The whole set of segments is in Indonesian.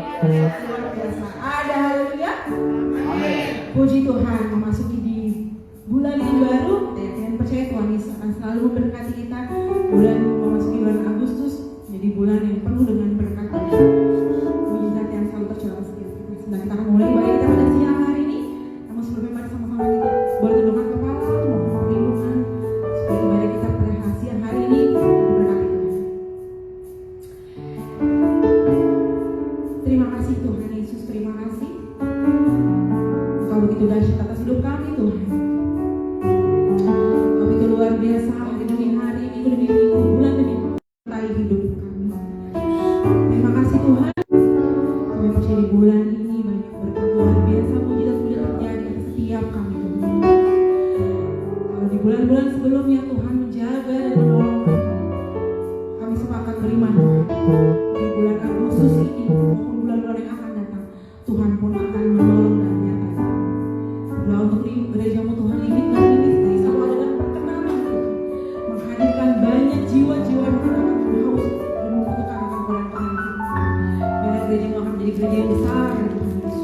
biasa. Ada haleluya. Puji Tuhan, memasuki di bulan yang baru dan percaya Tuhan Yesus akan selalu memberkati kita. Bulan memasuki bulan Agustus jadi bulan yang penuh dengan berkat mujizat yang selalu tercurah setiap kita. Sedang kita akan mulai ibadah kita pada siang hari ini. Namun sebelumnya mari sama-sama kita boleh tundukkan kepala, mohon perlindungan supaya ibadah kita pada siang hari ini diberkati Tuhan. Terima kasih Tuhan Yesus, terima kasih. Engkau begitu dahsyat atas hidup kami Tuhan. Engkau begitu luar biasa hari demi hari, minggu demi minggu, bulan demi bulan menyertai hidup kami. Terima kasih Tuhan. Kami percaya di bulan ini banyak berkat luar biasa, mujizat-mujizat terjadi atas setiap kami Tuhan. Kalau di bulan-bulan sebelumnya Tuhan menjaga dan menolong kami semua akan beriman. Di bulan Agustus ini maupun bulan-bulan yang akan datang, Tuhan pun akan menolong dan menyertai. Doa untuk gerejamu Tuhan, limitkan ministry selalu ada dalam perkenanan Tuhan, menghadirkan banyak jiwa-jiwa yang akan haus dan membutuhkan akan bulan-bulan ini. Biar gerejamu akan menjadi gereja yang besar ya Tuhan Yesus.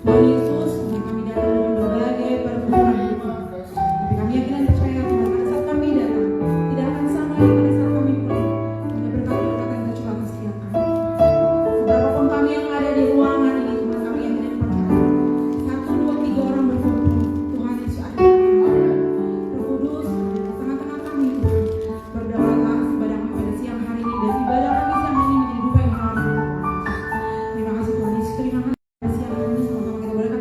Tuhan Yesus, kami datang dengan berbagai pergumulan Tuhan. Tapi kami yakin dan percaya Tuhan, pada saat kami datang tidak akan sama yang pada saat kami pulang. Ada berkat-berkat yang tercurah atas setiap kami. Seberapapun kami yang ada di ruangan ini Tuhan, kami yakin dan percaya 1, 2, 3 orang berkumpul, Tuhan Yesus ada di tengah-tengah. Roh Kudus di tengah-tengah kami Tuhan, berdaulatlah ibadah kami pada siang hari ini, dan ibadah kami siang hari ini menjadi dupa yang harum. Terima kasih Tuhan Yesus, terima kasih pada siang hari ini sama-sama kita boleh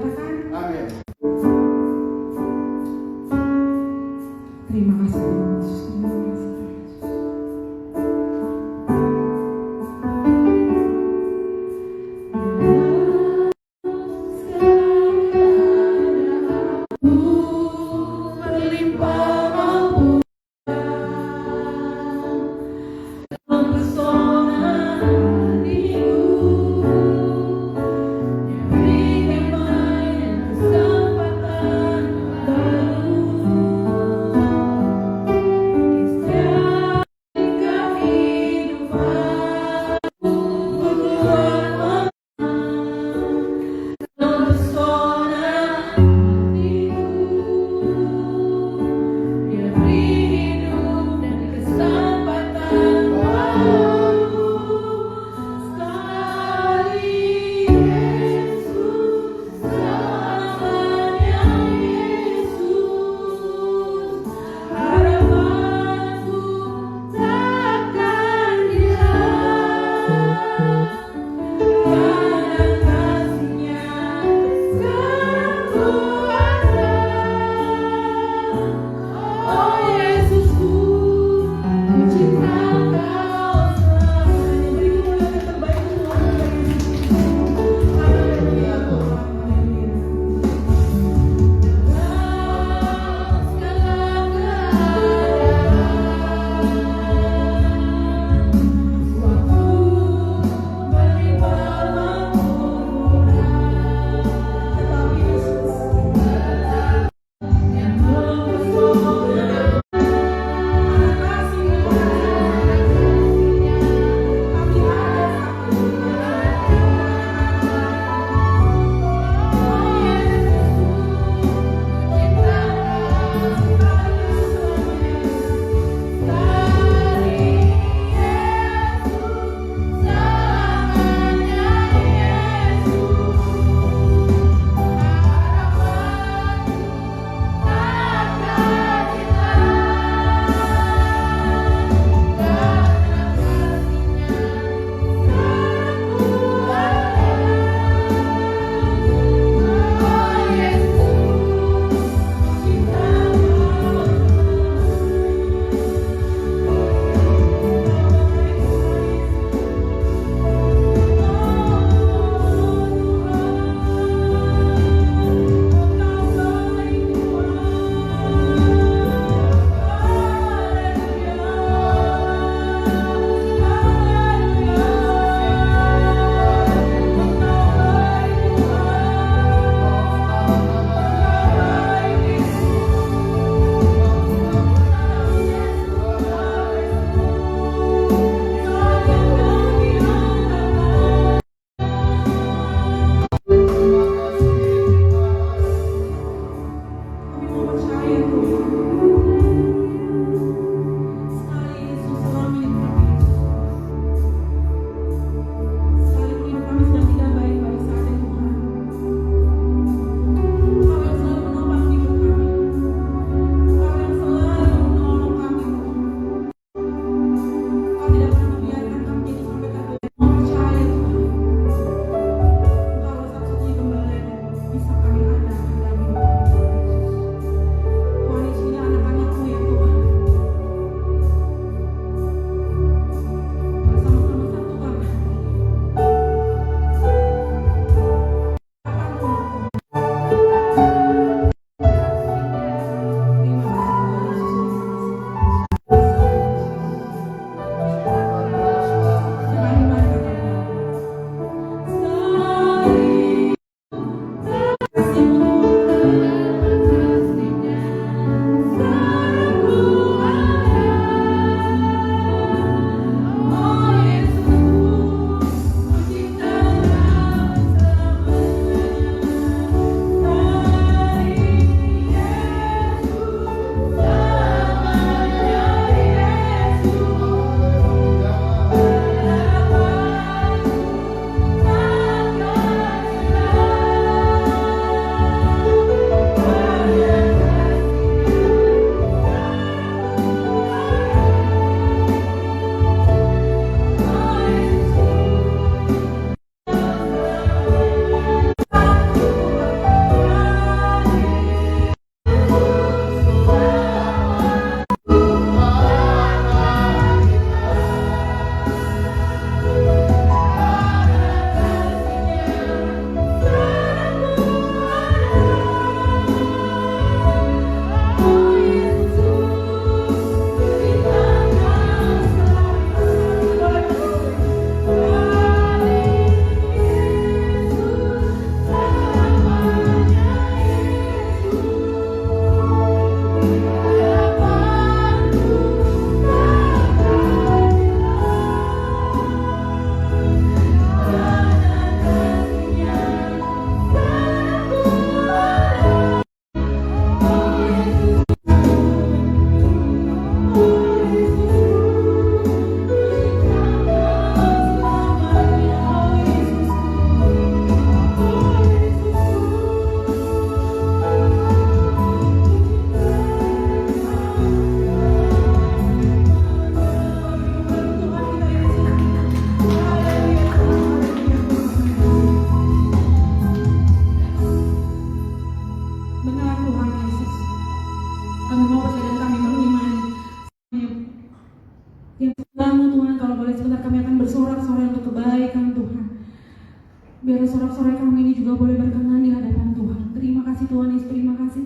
Biar sorak-sorai kami ini juga boleh berkenan di hadapan Tuhan. Terima kasih Tuhan Yesus, terima kasih.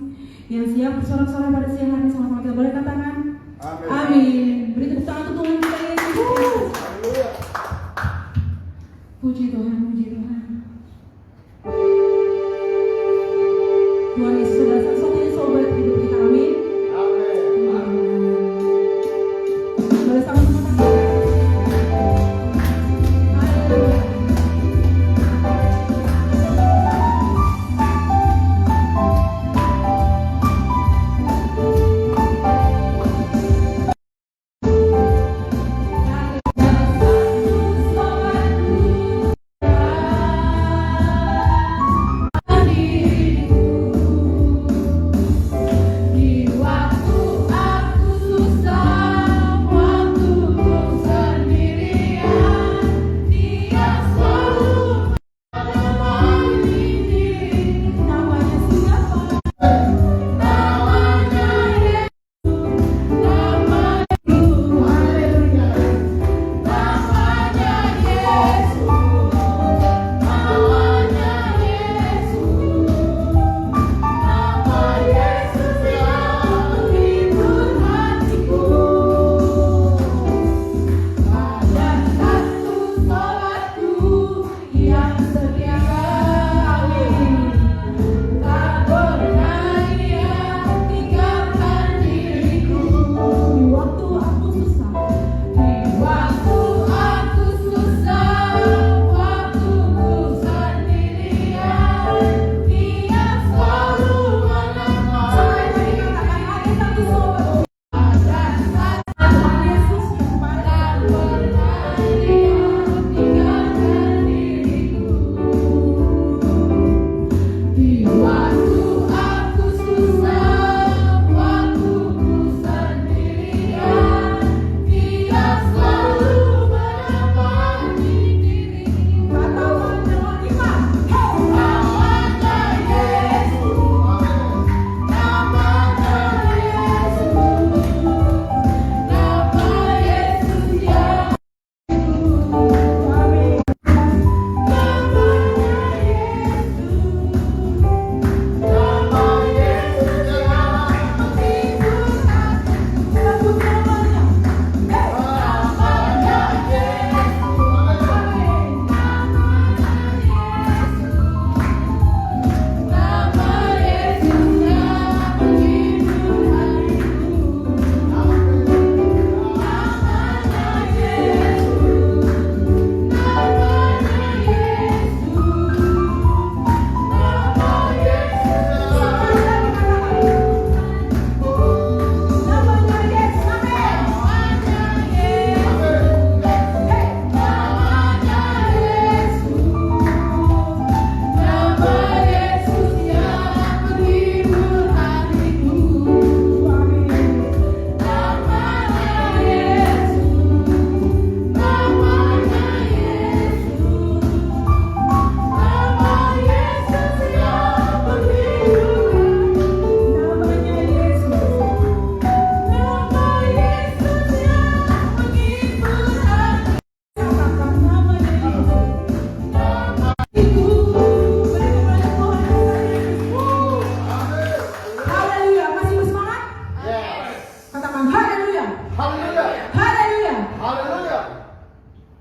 Yang siap bersorak-sorai pada siang hari sama-sama kita boleh katakan amin. Amin. Beri tepuk tangan untuk Tuhan kita Yesus. Puji Tuhan, puji Tuhan. Tuhan Yesus adalah satu-satunya sobat hidup kita. Amin. Amin. Boleh sama-sama katakan.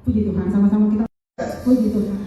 Puji Tuhan, sama-sama kita puji Tuhan.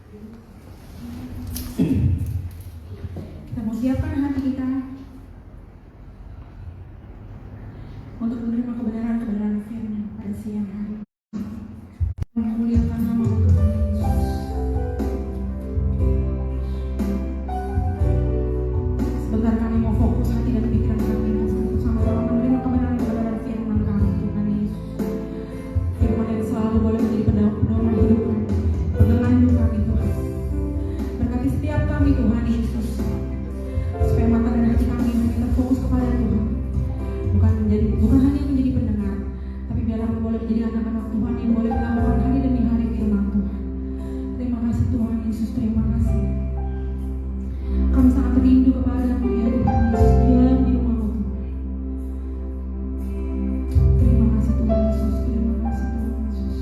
Kita mau siapkan hati kita untuk menerima kebenaran-kebenaran firman pada siang hari. Memuliakan nama Tuhan Yesus. Sebentar kami mau fokus hati dan pikiran kami untuk sama-sama menerima kebenaran-kebenaran firman kami, Tuhan Yesus. Firman yang selalu boleh menjadi pedoman hidup kami, pegangan hidup kami, Tuhan. Berkati setiap kami, Tuhan Yesus, supaya mata dan hati kami hanya terfokus kepada Tuhan, bukan hanya menjadi pendengar, tapi biar kami boleh menjadi anak-anak Tuhan yang boleh melakukan hari demi hari firman Tuhan. Terima kasih Tuhan Yesus, terima kasih. Kami sangat rindu kepada-Mu ya Tuhan Yesus, diam di rumah-Mu Tuhan. Terima kasih Tuhan Yesus, terima kasih Tuhan Yesus.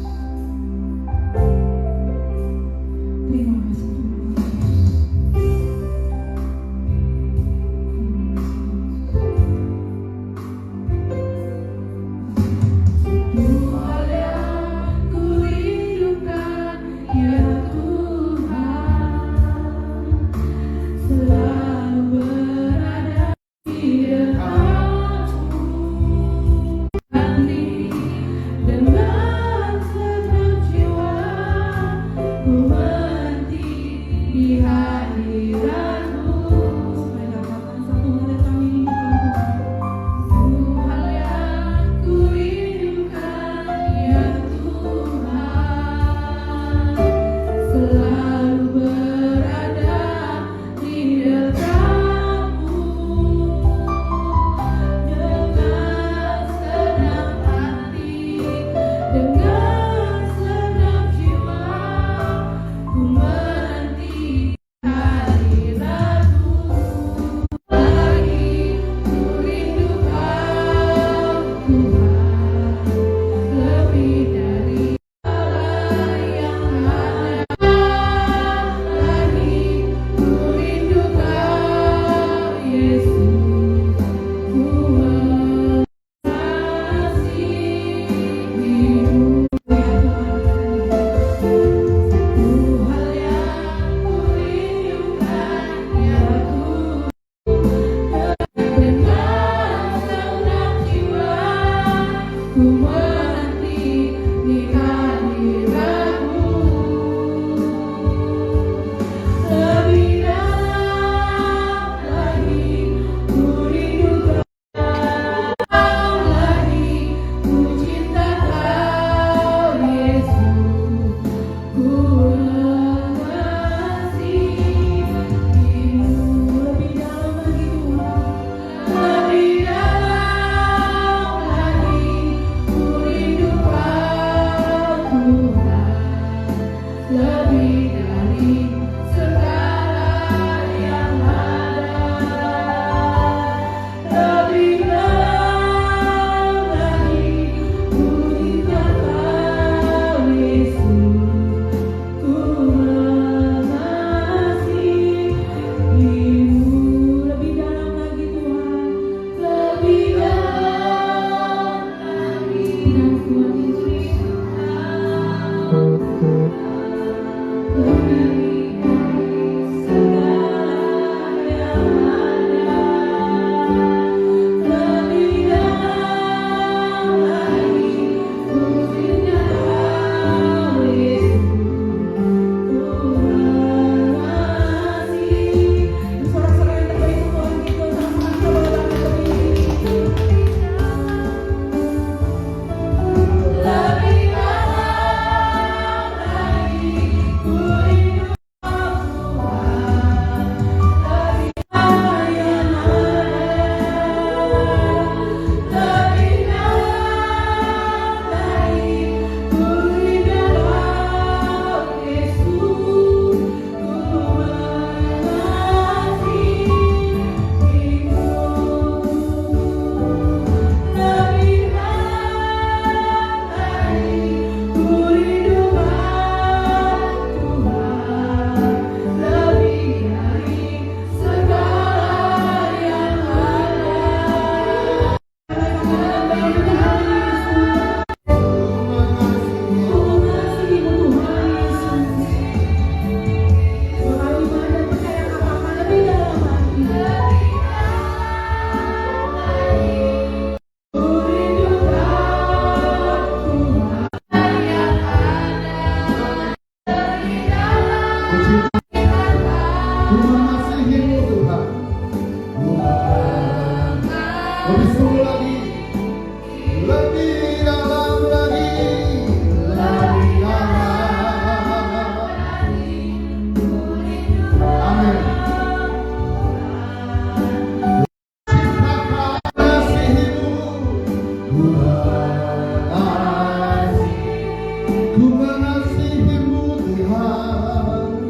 Ku mengasihimu Tuhan,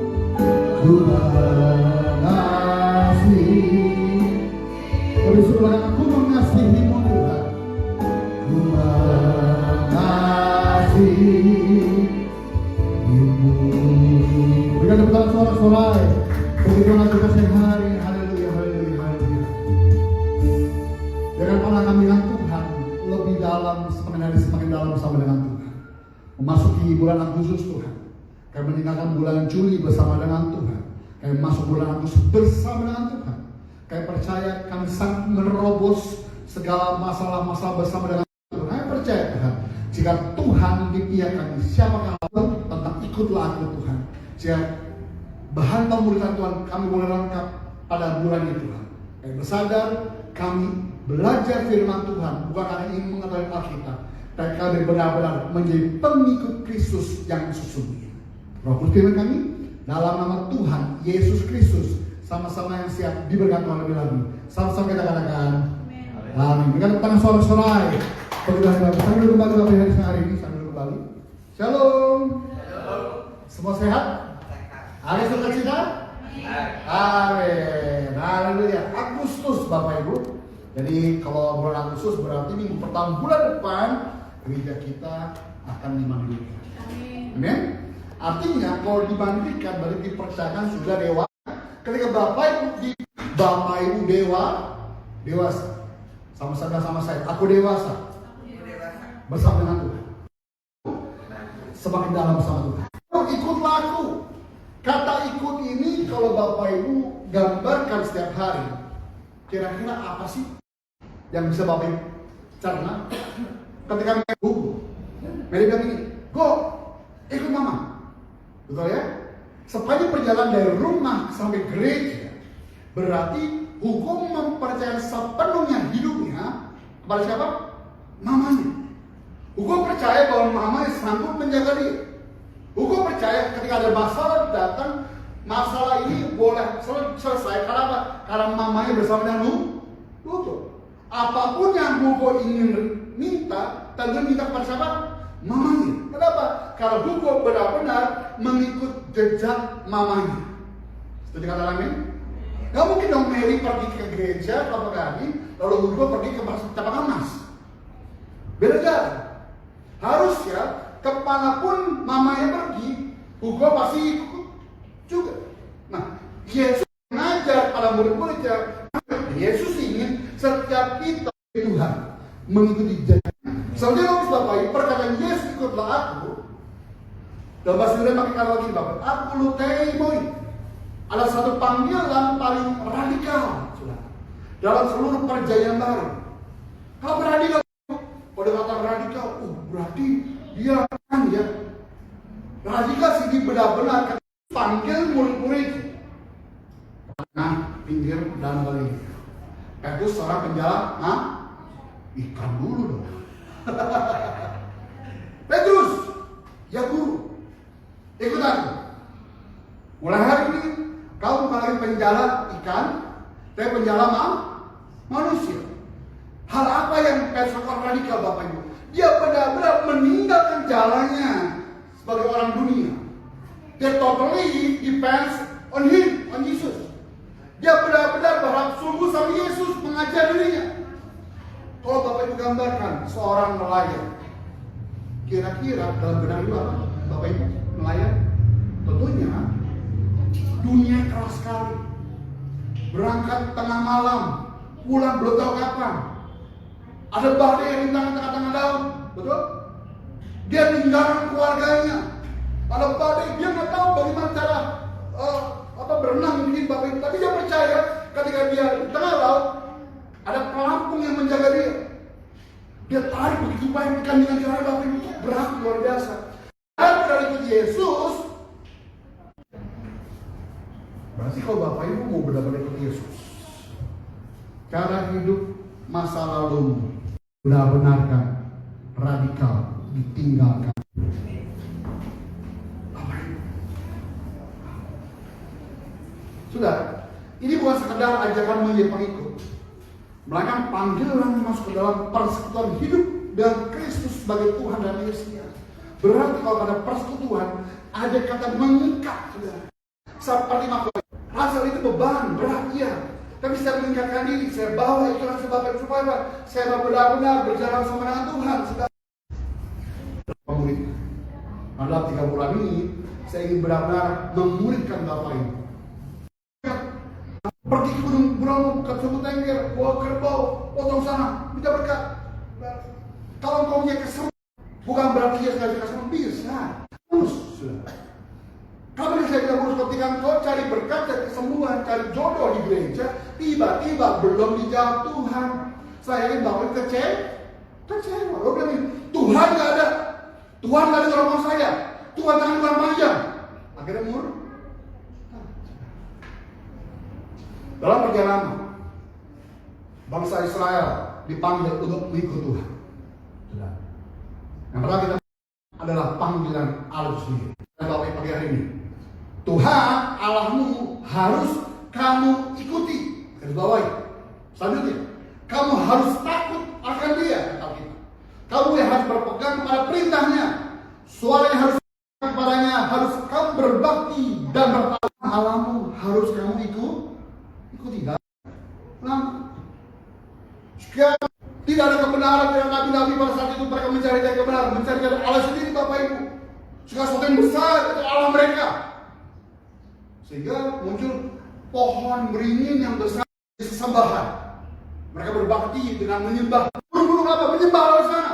ku mengasihi. Berisulah aku mengasihimu Tuhan, ku mengasihimu. Berikan tepuk sorak-sorai. Begitu nanti kasih hari. Haleluya, haleluya, haleluya. Jangan pernah kami dengan Tuhan lebih dalam, semakin hari semakin dalam bersama dengan Tuhan. Memasuki bulan Agustus Tuhan, kami meninggalkan bulan Juli bersama dengan Tuhan. Kami masuk bulan Agustus bersama dengan Tuhan. Kami percaya kami sanggup menerobos segala masalah-masalah bersama dengan Tuhan. Kami percaya Tuhan, jika Tuhan di pihak kami, siapakah tentang ikutlah aku Tuhan. Jika bahan pemuritan Tuhan kami boleh lengkap pada bulan ini Tuhan. Kami bersadar, kami belajar firman Tuhan bukan karena ingin mengetahui Alkitab, tapi kami benar-benar menjadi pengikut Kristus yang sesungguhnya. Roh Kudus firman kami dalam nama Tuhan Yesus Kristus, sama-sama yang siap diberkati lebih lagi. Sama-sama kita katakan amin. Berikan tangan sorak-sorai. Sambil kembali Bapak hari hari ini, sambil kembali. Shalom. Semua sehat? Ada sukacita? Amin. Haleluya. Agustus Bapak Ibu. Jadi kalau bulan Agustus berarti minggu pertama bulan depan gereja kita akan dimandirikan. Amin. Artinya kalau dimandirikan berarti dipercayakan sudah dewasa. Ketika Bapak Ibu dewasa. Sama saya. Aku dewasa. Bersama dengan Tuhan. Semakin dalam bersama Tuhan. Ikutlah aku. Kata ikut ini kalau Bapak Ibu gambarkan setiap hari, kira-kira apa sih yang bisa Bapak Ibu cerna? Ketika Mary bilang ini, go, ikut mama. Betul ya? Sepanjang perjalanan dari rumah sampai gereja, berarti hukum mempercayakan sepenuhnya hidupnya kepada siapa? Mamanya. Hukum percaya bahwa mamanya sanggup menjaga dia. Hukum percaya ketika ada masalah datang, masalah ini boleh selesai. Karena apa? Karena mamanya bersama dengan Hugo. Apapun yang Hugo ingin minta, tentu minta kepada siapa? Mamanya. Kenapa? Karena Hugo benar-benar mengikut jejak mamanya. Setuju kata amin? Gak mungkin dong Mary pergi ke gereja kelapa gading, lalu Hugo pergi ke Cabangan Mas. Beda jalan. Harusnya kemanapun mamanya pergi, Hugo pasti ikut juga. Nah, Yesus mengajar pada murid-muridnya. Yesus ingin setiap kita Tuhan mengikuti janjinya. Selanjutnya Bapak Ibu, perkataan Yesus ikutlah aku. Dalam bahasa Yunani pakai kata lagi Bapak, aku luteimoi. Ada satu panggilan paling radikal, dalam seluruh perjanjian baru. Kalau radikal, pada kata radikal, berarti dia kan ya radikal sih benar-benar panggil murid-murid pinggir dan balik. Itu seorang penjala, ikan dulu dong. Petrus, ya guru, ikut aku. Mulai hari ini kau bukan lagi penjala ikan, tapi penjala manusia. Hal apa yang Petrus radikal Bapak Ibu? Dia benar-benar meninggalkan jalannya sebagai orang dunia. Dia totally depends on him, on Jesus. Dia benar-benar berharap sungguh sama Yesus mengajar dirinya. Kalau Bapak Ibu gambarkan seorang nelayan, kira-kira dalam benak Ibu apa? Bapak Ibu nelayan, tentunya dunia keras sekali. Berangkat tengah malam, pulang belum tahu kapan. Ada badai yang rintang tengah-tengah laut, betul? Dia tinggalkan keluarganya. Ada badai, dia nggak tahu bagaimana cara berenang mungkin Bapak Ibu. Tapi dia percaya ketika dia di tengah laut, ada pelampung yang menjaga dia. Dia tarik begitu banyak ikan dengan cara Bapak Ibu, berat luar biasa. Dan dari itu Yesus, berarti kalau Bapak Ibu mau benar-benar ikut Yesus, cara hidup masa lalu benar-benarkan radikal ditinggalkan. Sudah, ini bukan sekedar ajakan menjadi pengikut, melainkan panggilan masuk ke dalam persekutuan hidup dengan Kristus sebagai Tuhan dan Yesus. Berarti kalau ada persekutuan, ada kata mengikat, saudara. Seperti makhluk. Asal itu beban, berat, iya. Tapi saya meningkatkan diri, saya bawa itulah sebabnya supaya saya benar-benar berjalan sama dengan Tuhan, saudara. Pemurid. Dalam 3 bulan ini, saya ingin benar-benar memuridkan Bapak Ibu. Pergi ke Gunung Bromo, ke Sumbu Tengger, bawa kerbau, potong sana, minta berkat. Kalau kau punya kesembuhan, bukan berarti dia sekali kesembuhan, bisa. Terus, sudah. Kalau saya bilang urus ketika kau cari berkat, cari kesembuhan, cari jodoh di gereja, tiba-tiba belum dijawab Tuhan. Saya ingin bawa kecewa. Lo bilang, Tuhan nggak ada. Tuhan nggak ada tolong saya. Tuhan tangan Tuhan panjang. Akhirnya murah. Dalam perjalanan, bangsa Israel dipanggil untuk mengikut Tuhan. Yang pertama kita adalah panggilan Allah sendiri. Dan Bapak pagi hari ini, Tuhan Allahmu harus kamu ikuti. Garis bawahi. Selanjutnya, kamu harus takut akan Dia. Kamu yang harus berpegang pada perintahnya. Suara yang harus kepadanya, harus kamu berbakti dan bertakwa. Allahmu harus kamu ikuti. Nah, sekian. Tidak ada kebenaran dari nabi-nabi pada saat itu. Mereka mencari dari kebenaran, mencari dari Allah sendiri, Bapak Ibu. Segala sesuatu yang besar itu Allah mereka. Sehingga muncul pohon beringin yang besar di sesembahan. Mereka berbakti dengan menyembah. Burung-burung apa? Menyembah Allah di sana.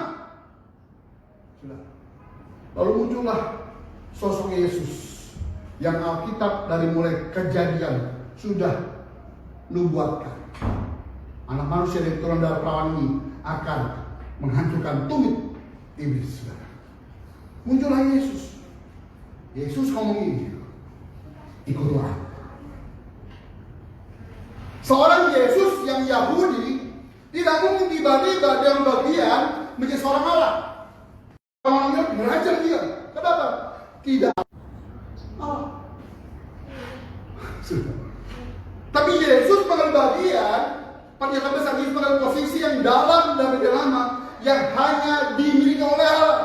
Sudah. Lalu muncullah sosok Yesus yang Alkitab dari mulai Kejadian sudah nubuatkan. Anak manusia dari turun dari perawan ini akan menghancurkan tumit iblis. Muncullah Yesus. Yesus ngomong ini, ikutlah. Seorang Yesus yang Yahudi tidak mungkin tiba-tiba dalam bagian menjadi seorang Allah. Orang-orang belajar dia. Kenapa? Tidak. Allah. Tapi Yesus mengambil bagian pernyataan besar, Yesus mengambil posisi yang dalam dan lama yang hanya dimiliki oleh Allah.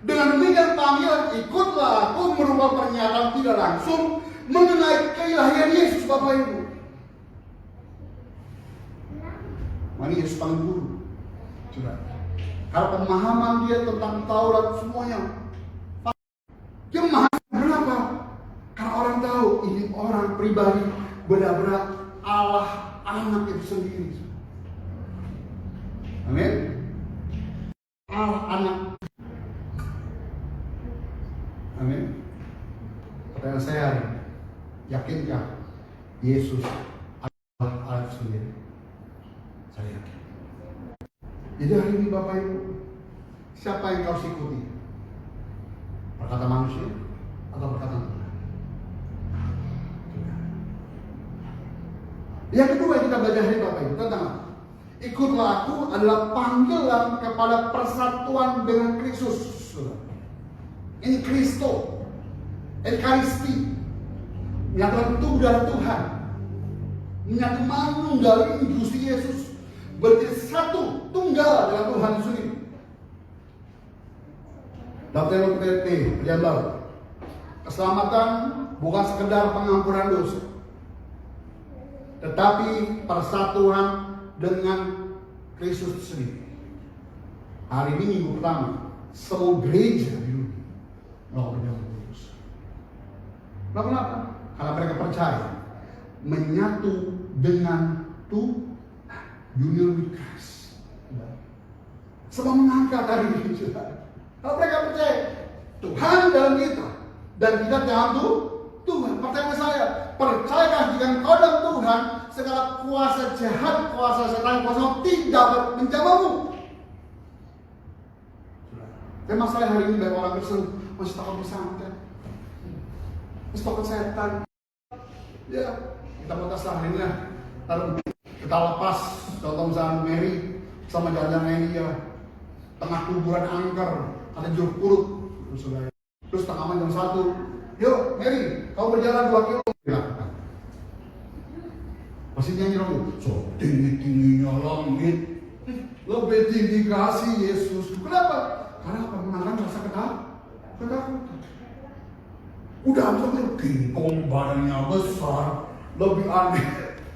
Dengan demikian panggilan ikutlah aku merupakan pernyataan tidak langsung mengenai keilahian Yesus, Bapak Ibu. Ini Yesus panggil guru. Coba. Karena pemahaman dia tentang Taurat semuanya. Dia memahami kenapa? Karena orang tahu ini orang pribadi benar-benar Allah anak itu sendiri. Amin. Allah anak. Amin. Pertanyaan saya, yakinkah Yesus adalah Allah sendiri? Saya yakin. Jadi hari ini Bapak Ibu, siapa yang kau ikuti? Perkataan manusia atau perkataan Tuhan? Yang kedua yang kita belajar hari Bapak Ibu tentang apa? Ikutlah aku adalah panggilan kepada persatuan dengan Kristus. Ini Kristo, Ekaristi, menyatakan tubuh darah Tuhan, menyatu manunggal ini Gusti Yesus, berarti satu tunggal dengan Tuhan sendiri. Dalam P, keselamatan bukan sekedar pengampunan dosa, tetapi persatuan dengan Kristus sendiri. Hari ini minggu pertama, semua gereja di dunia melakukan perjalanan kudus. Kenapa? Karena mereka percaya menyatu dengan Tuhan, union with Christ. Semua mengangkat hari ini. Kalau mereka percaya Tuhan dalam kita dan kita dalam Tuhan. Pertanyaan saya, percayakah jika engkau dalam Tuhan, segala kuasa jahat, kuasa setan, kuasa tidak dapat menjamahmu? Tema saya hari ini banyak orang Kristen masih takut bersantet, masih takut setan. Ya, kita batas hari ini ya. Lalu kita lepas, contoh misalnya Mary sama jalan ini ya, tengah kuburan angker, ada jeruk purut, terus tengah malam jam 1, yuk Mary, kau berjalan 2 kilo. Dilakukan. Pasti nyanyi dong, so tinggi-tingginya langit, lebih tinggi kasih Yesus. Kenapa? Karena apa? Menangkan rasa Ketakutan. Udah ambil gingkong, badannya besar, lebih aneh.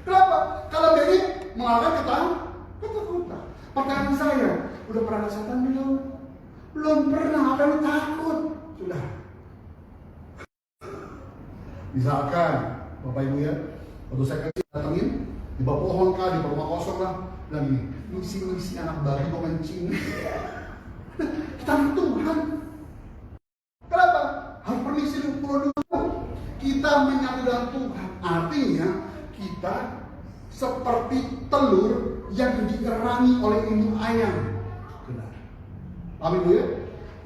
Kenapa? Kalau dia ini mengalami ketakutan. Pertanyaan saya, udah pernah kesehatan belum? Belum pernah, apa lu takut? Sudah. Misalkan, Bapak Ibu ya, waktu saya datengin, di bawah pohon kah, di bawah rumah kosong lah, bilang gini, misi anak babi mau kencing. Kita anak Tuhan. Kenapa? Harus permisi dulu. Kita menyatu dengan Tuhan. Artinya, kita seperti telur yang dierangi oleh induk ayam. Benar. Paham Ibu ya?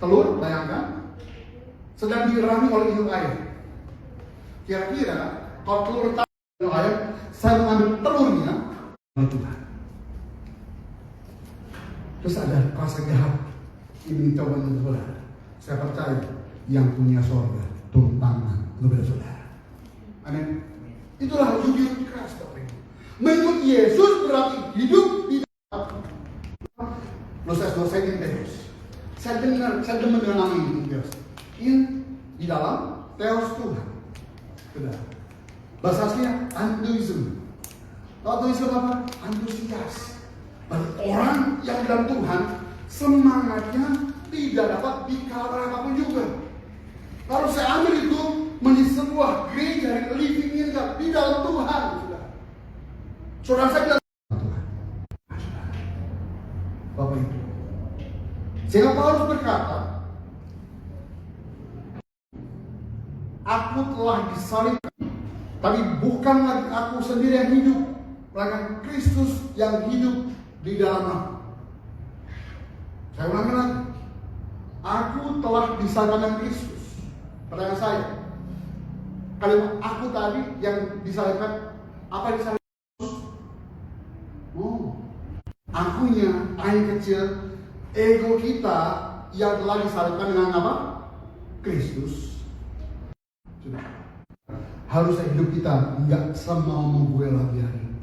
Telur, bayangkan, sedang dierangi oleh induk ayam. Kira-kira kalau telur induk ayam, saya mengambil telurnya, Tuhan. Terus ada rasa jahat. Ini coba saudara. Saya percaya yang punya sorga turun tangan kepada saudara. Amin. Itulah jujur keras Bapak Ibu. Mengikut Yesus berarti hidup di dalam dosa-dosa ini Theos. Saya demen dengan nama ini Theos. In di dalam Theos Tuhan. Sudah. Bahasa aslinya antuism. Antuism apa? Antusias. Orang yang dalam Tuhan semangatnya tidak dapat dikawal apapun juga. Kalau saya ambil itu menjadi sebuah gereja yang living in God di dalam Tuhan. Saudara saya bilang Tuhan. Bapak Ibu. Sehingga Paulus berkata, aku telah disalibkan, tapi bukan lagi aku sendiri yang hidup, melainkan Kristus yang hidup di dalam aku. Saya ulangi lagi. Aku telah disalibkan dengan Kristus. Pertanyaan saya, kalimat aku tadi yang disalibkan, apa yang disalibkan? Oh, akunya, ain kecil, ego kita yang telah disalibkan dengan apa? Kristus. Sudah. Harusnya hidup kita nggak semau gue lagi hari ini.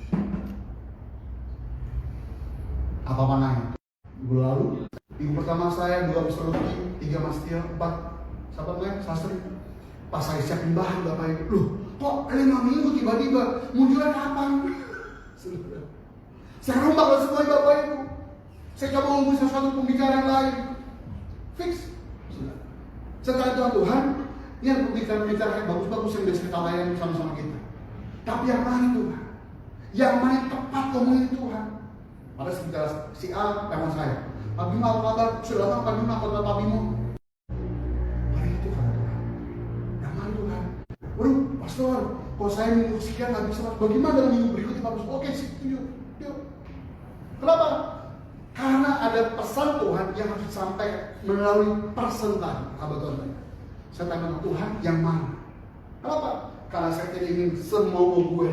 Apa mananya? Minggu lalu, minggu pertama saya 2 Mr. Luki, 3 Mas Tia, 4 siapa namanya? Sastri. Pas saya siapin bahan Bapak Ibu, loh kok 5 minggu tiba-tiba munculnya kapan? Saya rombak lah semuanya Bapak Ibu. Saya coba ngomong sesuatu pembicaraan yang lain. Fix. Sudah. Setelah Tuhan, ini ada pembicaraan yang bagus-bagus yang bisa kita layani sama-sama kita. Tapi yang mana Tuhan? Yang mana yang tepat ngomongin Tuhan? Ada sekitar si A, teman saya. Pak Bimo apa kabar? Sudah lama Pak Bimo, apa kabar Pak Bimo? Mana itu Tuhan? Yang mana Tuhan? Waduh, pastor, kalau saya minggu sekian nggak bisa, bagaimana dalam minggu berikutnya Pak Pastor? Oke, yuk. Kenapa? Karena ada pesan Tuhan yang harus disampaikan melalui person tadi, sahabat Tuhan. Saya tanya sama Tuhan, yang mana? Kenapa? Karena saya tidak ingin semua gue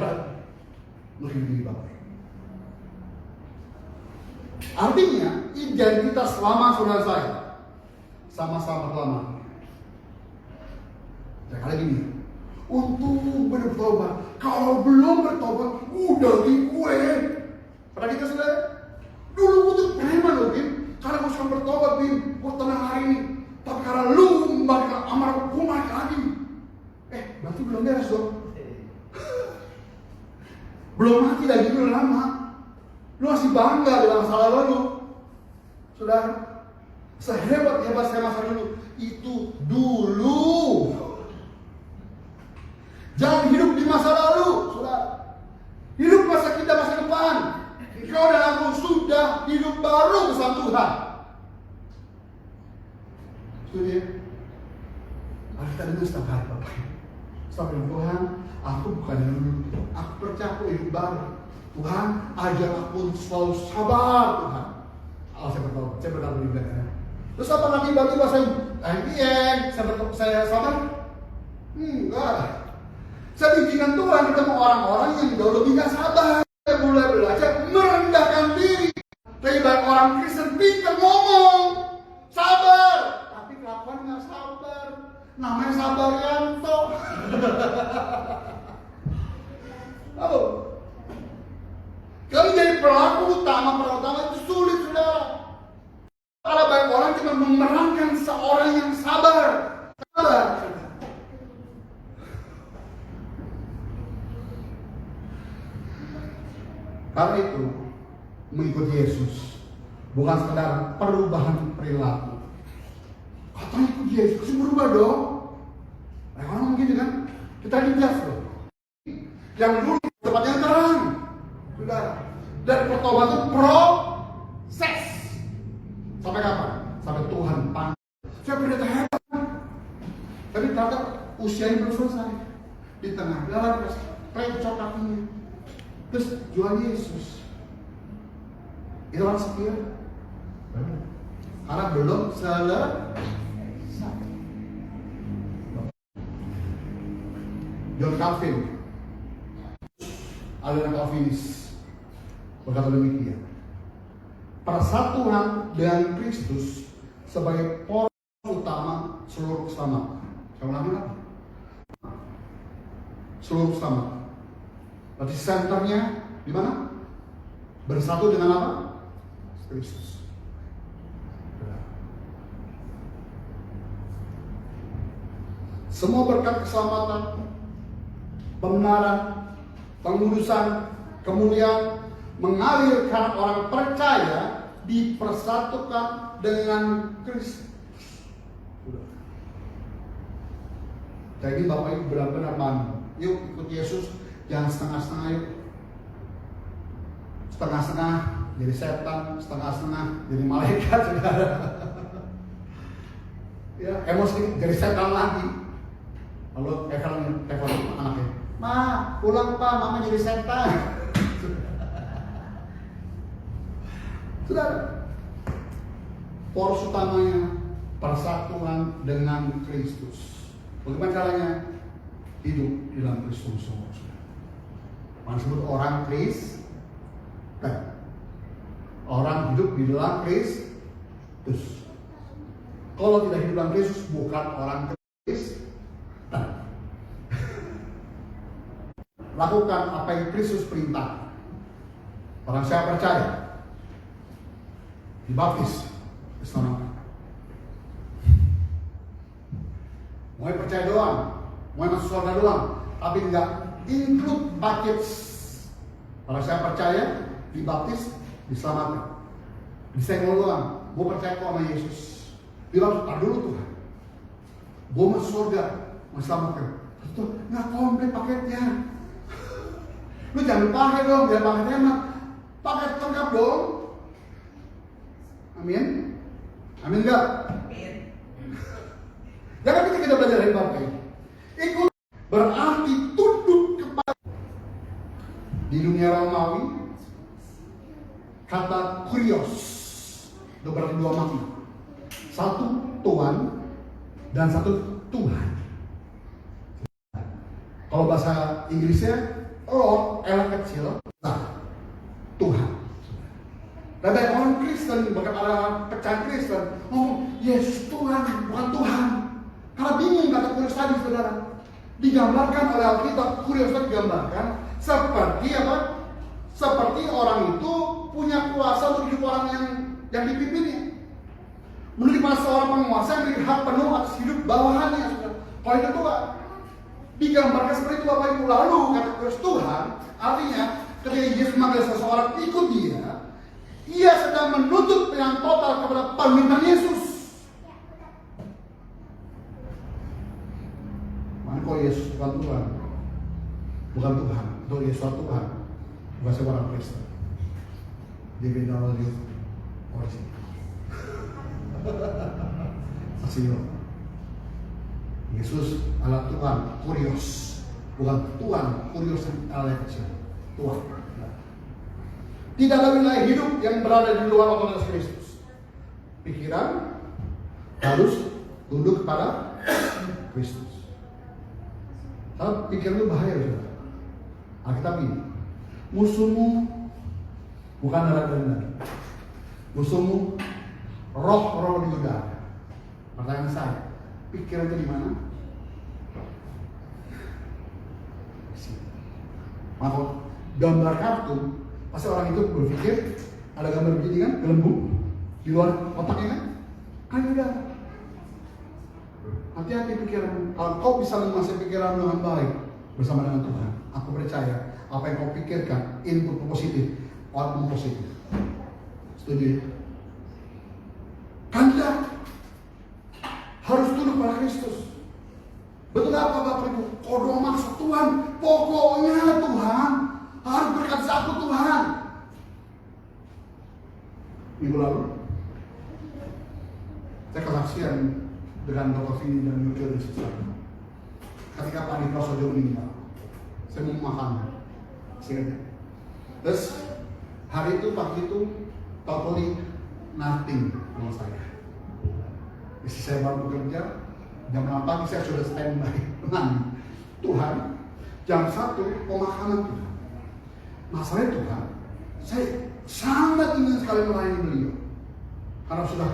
menghidupi Bapak. Artinya, identitas lama saudara saya sama-sama lama. Ya kali gini, untuk bertobat, kalau belum bertobat, udah di gue. Pernah kita sudah? Dulu gue tuh preman loh, Bim. Karena gue suka bertobat, Bim. Gue tenang hari ini. Tapi karena lu memberikan amarah, gue mati lagi. Berarti belum beres dong. Belum mati lagi, belum lama. Lu masih bangga dengan masa lalu lu. Saudara, sehebat-hebat saya masa dulu, itu dulu. Jangan hidup di masa lalu, saudara. Hidup masa kita, masa depan. Engkau dan aku sudah hidup baru bersama Tuhan. Setuju? Harus kita dengar setiap hari, Bapak. Setiap hari Tuhan, aku bukan yang dulu. Aku percaya aku hidup baru. Tuhan, ajar aku selalu sabar, Tuhan. Saya berdoa di belakang. Terus apa nanti tiba-tiba saya sabar? Enggak. Saya bimbingan Tuhan ketemu orang-orang yang jauh lebih gak sabar. Saya mulai belajar merendahkan diri. Tapi banyak orang Kristen pintar ngomong sabar, tapi kelakuan gak sabar. Namanya sabar Yanto. Tahu? Kami jadi pelaku utama itu sulit, saudara. Para banyak orang cuma memerankan seorang yang sabar. Sabar. Karena itu, mengikuti Yesus bukan sekedar perubahan perilaku. Katanya ikut Yesus, berubah dong. Nah, orang begini kan, kita digas loh. Yang dulu tempatnya terang, sudah. Dan pertobatan itu proses. Sampai kapan? Sampai Tuhan panggil. Saya pendeta hebat. Tapi ternyata usianya belum selesai. Di tengah jalan, recok kakinya. Terus jual Yesus. Itu orang setia. Karena belum selesai. John Calvin, aliran Calvinis, berkata demikian: persatuan dengan Kristus sebagai poros utama seluruh keselamatan. Saya ulangi lagi. Seluruh keselamatan. Berarti senternya di mana? Bersatu dengan apa? Kristus. Semua berkat keselamatan, pembenaran, pengudusan, kemuliaan mengalir karena orang percaya dipersatukan dengan Kristus. Jadi Bapak Ibu benar-benar bantu. Yuk ikut Yesus, jangan setengah-setengah yuk. Setengah-setengah jadi setan, setengah-setengah jadi malaikat, saudara. Ya, emosi jadi setan lagi. Lalu telepon anaknya, "Ma, pulang Pa, Mama jadi setan." Saudara, poros utamanya persatuan dengan Kristus. Bagaimana caranya? Hidup di dalam Kristus. Mana disebut orang Kristen. Orang hidup di dalam Kristus. Kalau tidak hidup dalam Kristus, bukan orang Kristen. Lakukan apa yang Kristus perintah. Orang saya percaya, dibaptis, diselamatkan. Mau percaya doang, mau masuk surga doang, tapi enggak include buckets. Kalau saya percaya, dibaptis, diselamatkan. Disenggol doang, gue percaya kok sama Yesus. Bilang, tar dulu Tuhan, gue masuk surga, mau selamatkan. Itu nggak komplit paketnya. Lu jangan pakai dong, jangan pakai hemat, pakai lengkap dong. Amin, amin enggak? Jangan kita belajar dari Bapak ini. Ikut berarti tunduk kepada. Di dunia Romawi, kata kurios itu berarti dua makna. Satu Tuhan dan satu Tuhan. Kalau bahasa Inggrisnya, Lord, L kecil, nah, Tuhan. Dan banyak orang Kristen, bahkan ada pecahan Kristen, Yesus Tuhan, bukan Tuhan. Karena bingung kata kurios tadi, saudara. Digambarkan oleh Alkitab, kurios tadi digambarkan seperti apa? Seperti orang itu punya kuasa untuk hidup orang yang dipimpinnya. Menurut seorang penguasa yang memiliki hak penuh atas hidup bawahannya, saudara. Kalau itu Tuhan digambarkan seperti itu Bapak Ibu. Lalu kata kurios Tuhan, artinya ketika Yesus memanggil seseorang ikut dia sedang menuntut dengan total kepada permintaan Yesus. Kok Yesus bukan Tuhan? Bukan Tuhan, itu Yesus Tuhan. Bukan seorang Kristen. Dia beda oleh origin. Asio. Yesus adalah Tuhan, kurios. Bukan Tuhan, kurios yang ala kecil. Tuhan. Tidak ada wilayah hidup yang berada di luar otoritas Kristus. Pikiran harus tunduk kepada Kristus. Kalau pikiran itu bahaya, saudara. Alkitab ini, musuhmu bukan darah dan daging. Musuhmu roh di udara. Pertanyaan saya, pikirannya di mana? Maka gambar kartun, pasti orang itu berpikir ada gambar begini kan, gelembung di luar otaknya kan? Anda. Hati-hati pikiran. Kalau kau bisa menguasai pikiran dengan baik bersama dengan Tuhan, aku percaya apa yang kau pikirkan, input positif, output positif. Setuju ya? Anda harus tunduk pada Kristus. Betul apa Bapak Ibu? Kau doa maksud Tuhan, pokoknya Tuhan harus berkati aku Tuhan. Minggu lalu saya kesaksian dengan Dr. Vini dan Yudhil di situ. Ketika Pak Niprosojo meninggal, saya mau makan. Terus hari itu pagi itu totally nothing sama saya. Istri saya baru bekerja, jam 6 pagi saya sudah standby. Tenang, Tuhan, jam 1 pemakaman Tuhan. Masalahnya Tuhan, saya sangat ingin sekali melayani beliau. Karena sudah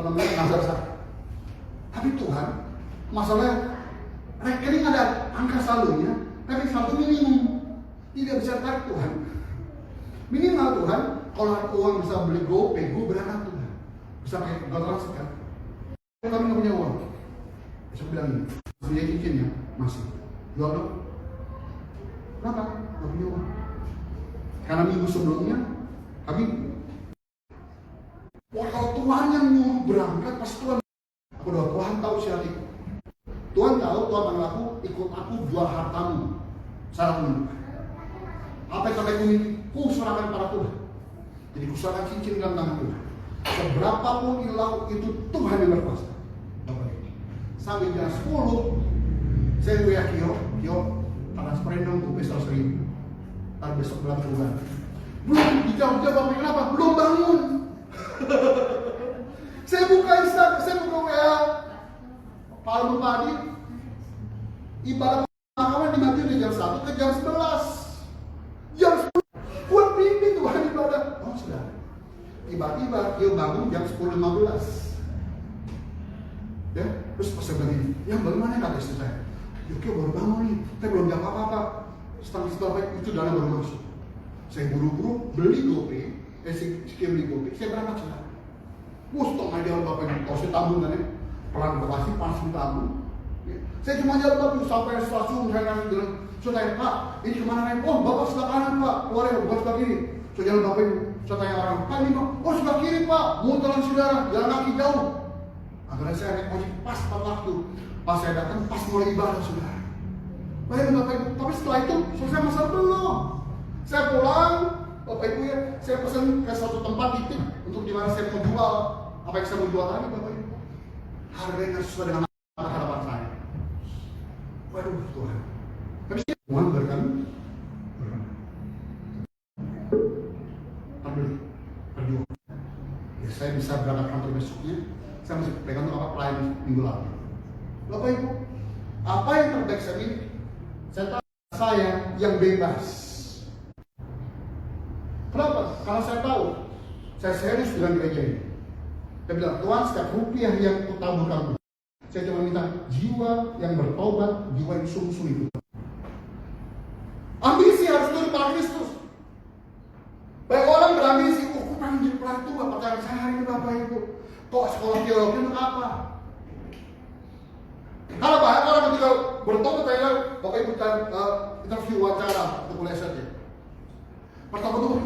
nazar saya. Tapi Tuhan, masalahnya rekening ada angka saldonya, tapi saldo minimum. Tidak bisa tarik Tuhan. Minimal Tuhan, kalau ada uang bisa beli GoPay, gue berangkat Tuhan. Bisa pakai GoTransit kan? Kami nggak punya uang. Saya bilang ini, punya cincinnya masih. Jual dong. Kenapa? Nggak punya uang. Karena minggu sebelumnya kami, wah kalau Tuhan yang nyuruh berangkat, pasti Tuhan. Aku doa Tuhan tahu siapa. Tuhan tahu Tuhan panggil aku, ikut aku jual hartamu. Salah menentukan. Apa yang kau ini? Ku serahkan pada Tuhan. Jadi ku serahkan cincin dalam tangan Tuhan. Seberapapun ilau itu Tuhan yang berkuasa. Sampai jam 10 saya goyah Kio transferin dong ku pistol 1.000. Ntar besok berapa bulan. Belum dijawab Bapak kenapa? Belum bangun. Saya buka Instagram, saya buka WA Pak Bupati. Ibadah pemakaman dimatiin dari jam 1 ke jam 11. Jam 10 buat pimpin Tuhan ibadah. Oh sudah. Tiba-tiba dia bangun jam 10.15. Ya, terus pas saya bilang ini, yang bagaimana kata istri saya? Yuk baru bangun nih, saya belum jawab apa-apa. Setelah itu dana baru masuk. Saya buru-buru beli GoPay, sekian beli GoPay, saya berangkat sudah. Setengah jalan Bapak ini, kalau saya tabung kan ya, pelan berpasti pas ditabung. Ya. Saya cuma jalan Bapak sampai stasiun, saya nanya bilang, saya Pak, ini kemana naik? Oh Bapak sebelah kanan Pak, keluar ya, bukan sebelah kiri. Saya jalan Bapak itu, saya tanya orang, Pak ini Pak, oh sebelah kiri Pak, muteran saudara, jalan kaki jauh. Akhirnya saya naik ojek pas pada waktu, pas saya datang pas mulai ibadah saudara. Bayangin Bapak Ibu, tapi setelah itu selesai masa belum. Saya pulang, Bapak Ibu ya, saya pesan ke suatu tempat titik untuk dimana saya mau jual apa yang saya mau jual tadi Bapak Ibu. Harganya sesuai dengan harapan saya. Waduh Tuhan. Tapi Tuhan berkami. Perjuang. Ya saya bisa berangkat kantor besoknya. Saya masih pegang untuk apa pelayan minggu lalu. Bapak Ibu, apa yang terbaik saya ini? Saya tahu saya yang bebas. Kenapa? Karena saya tahu saya serius dengan gereja ini. Saya bilang, Tuhan setiap rupiah yang kutaburkan, saya cuma minta jiwa yang bertobat, jiwa yang sungguh-sungguh itu. Ambisi harus turun pada Kristus. Banyak orang berambisi, aku pengen jadi pelatih Tuhan, percaya saya hari ini Bapak Ibu. Kok sekolah teologi untuk apa? Kalau banyak orang ketika bertobat, saya Bapak Ibu interview wawancara untuk kuliah saja. Pertama-tama,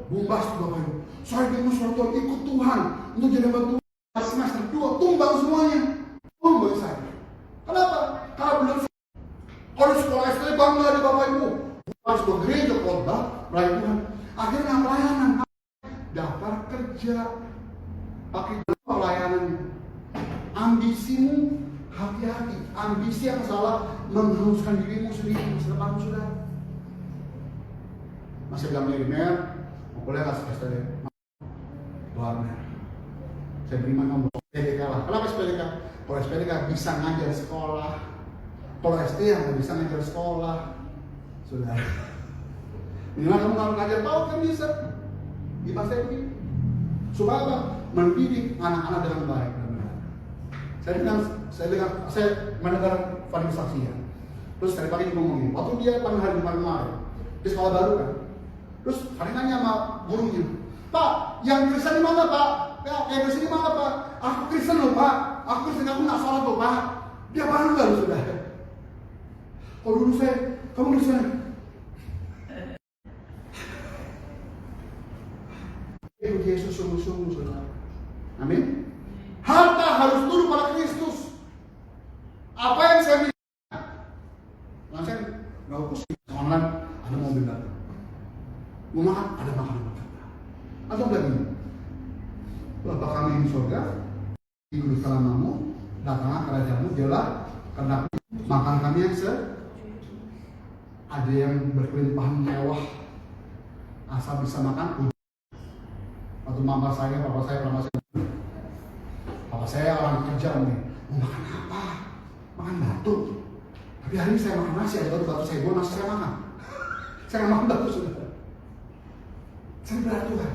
bumbas tuh Bapak Ibu. Saya ingin suatu ikut Tuhan untuk jadi bantu semester 2 tumbang semuanya. Tumbang saya. Kenapa? Karena belum kalau sekolah SD bangga di Bapak Ibu. Harus begereja khotbah, melayani Tuhan. Akhirnya pelayanan, daftar kerja, pakai pelayanannya. Ambisimu hati-hati. Ambisi yang salah menghaluskan dirimu sendiri masa depanmu sudah. Masih bilang milenial, boleh nggak SPDK? Warna. Saya terima kamu SPDK lah. Kenapa SPDK? Kalau SPDK bisa ngajar sekolah. Kalau SD yang nggak bisa ngajar sekolah, sudah. Minimal kamu nggak ngajar tahu kan bisa. Di masa ini. Supaya apa? Mendidik anak-anak dengan baik. Saya mendengar Fadil saksinya. Terus tadi pagi ngomongin, waktu dia hari kemarin di sekolah baru kan. Terus Fadil nanya sama gurunya, Pak, yang Kristen di mana Pak? kayak di sini malah Pak, aku Kristen loh Pak, aku Kristen, aku nggak sholat loh Pak. Dia bangga loh sudah. Kalau dulu saya, kamu Kristen. Ikut Yesus sungguh-sungguh saudara. Amin. Harta harus tunduk pada Kristus. Apa yang saya miliki? Nah, saya nggak fokus online, ada mobil datang. Mau makan, ada makanan makan. Atau begini, Bapa kami di surga, dikuduskanlah namamu, datanglah kerajaanmu, dialah kehendak makan kami yang ada yang berkelimpahan mewah, asal bisa makan. Waktu mama saya, papa saya orang kerja nih, mau makan apa? Makan batu. Tapi hari ini saya makan nasi, ada batu saya buat nasi saya makan. Saya nggak makan batu sudah. Saya berat Tuhan.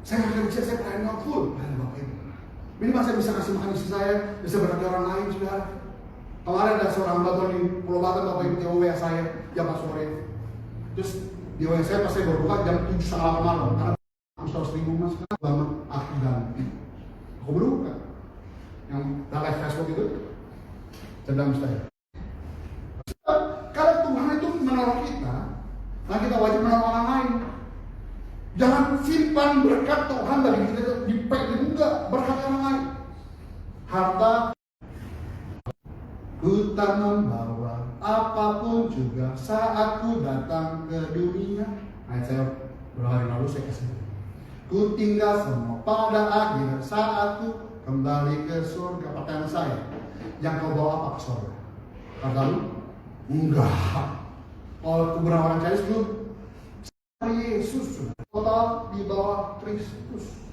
Saya nggak kerja, saya pelayanan full. Pelayanan Bapak Ibu. Ini saya bisa kasih makan istri saya, bisa berarti orang lain sudah. Kemarin ada seorang baton di Pulau Batan, Bapak Ibu di WA saya jam 4 sore. Terus di WA saya pas saya berbuka jam 7.30 malam. Karena aku 100.000 mas, lama aku ganti. Aku berbuka. Yang live Facebook itu sedang saya. Kalau Tuhan itu menolong kita, nah kita wajib menolong orang lain. Jangan simpan berkat Tuhan bagi kita itu dipegang enggak berkat orang lain. Harta ku tak membawa apapun juga saat ku datang ke dunia. Ayat saya beberapa hari lalu saya kasih. Ku tinggal semua pada akhir saat ku kembali ke surga. Pertanyaan saya, yang kau bawa apa ke surga? Katamu? Enggak. Kalau kebenaran orang Chinese itu Yesus sudah total di bawah Kristus.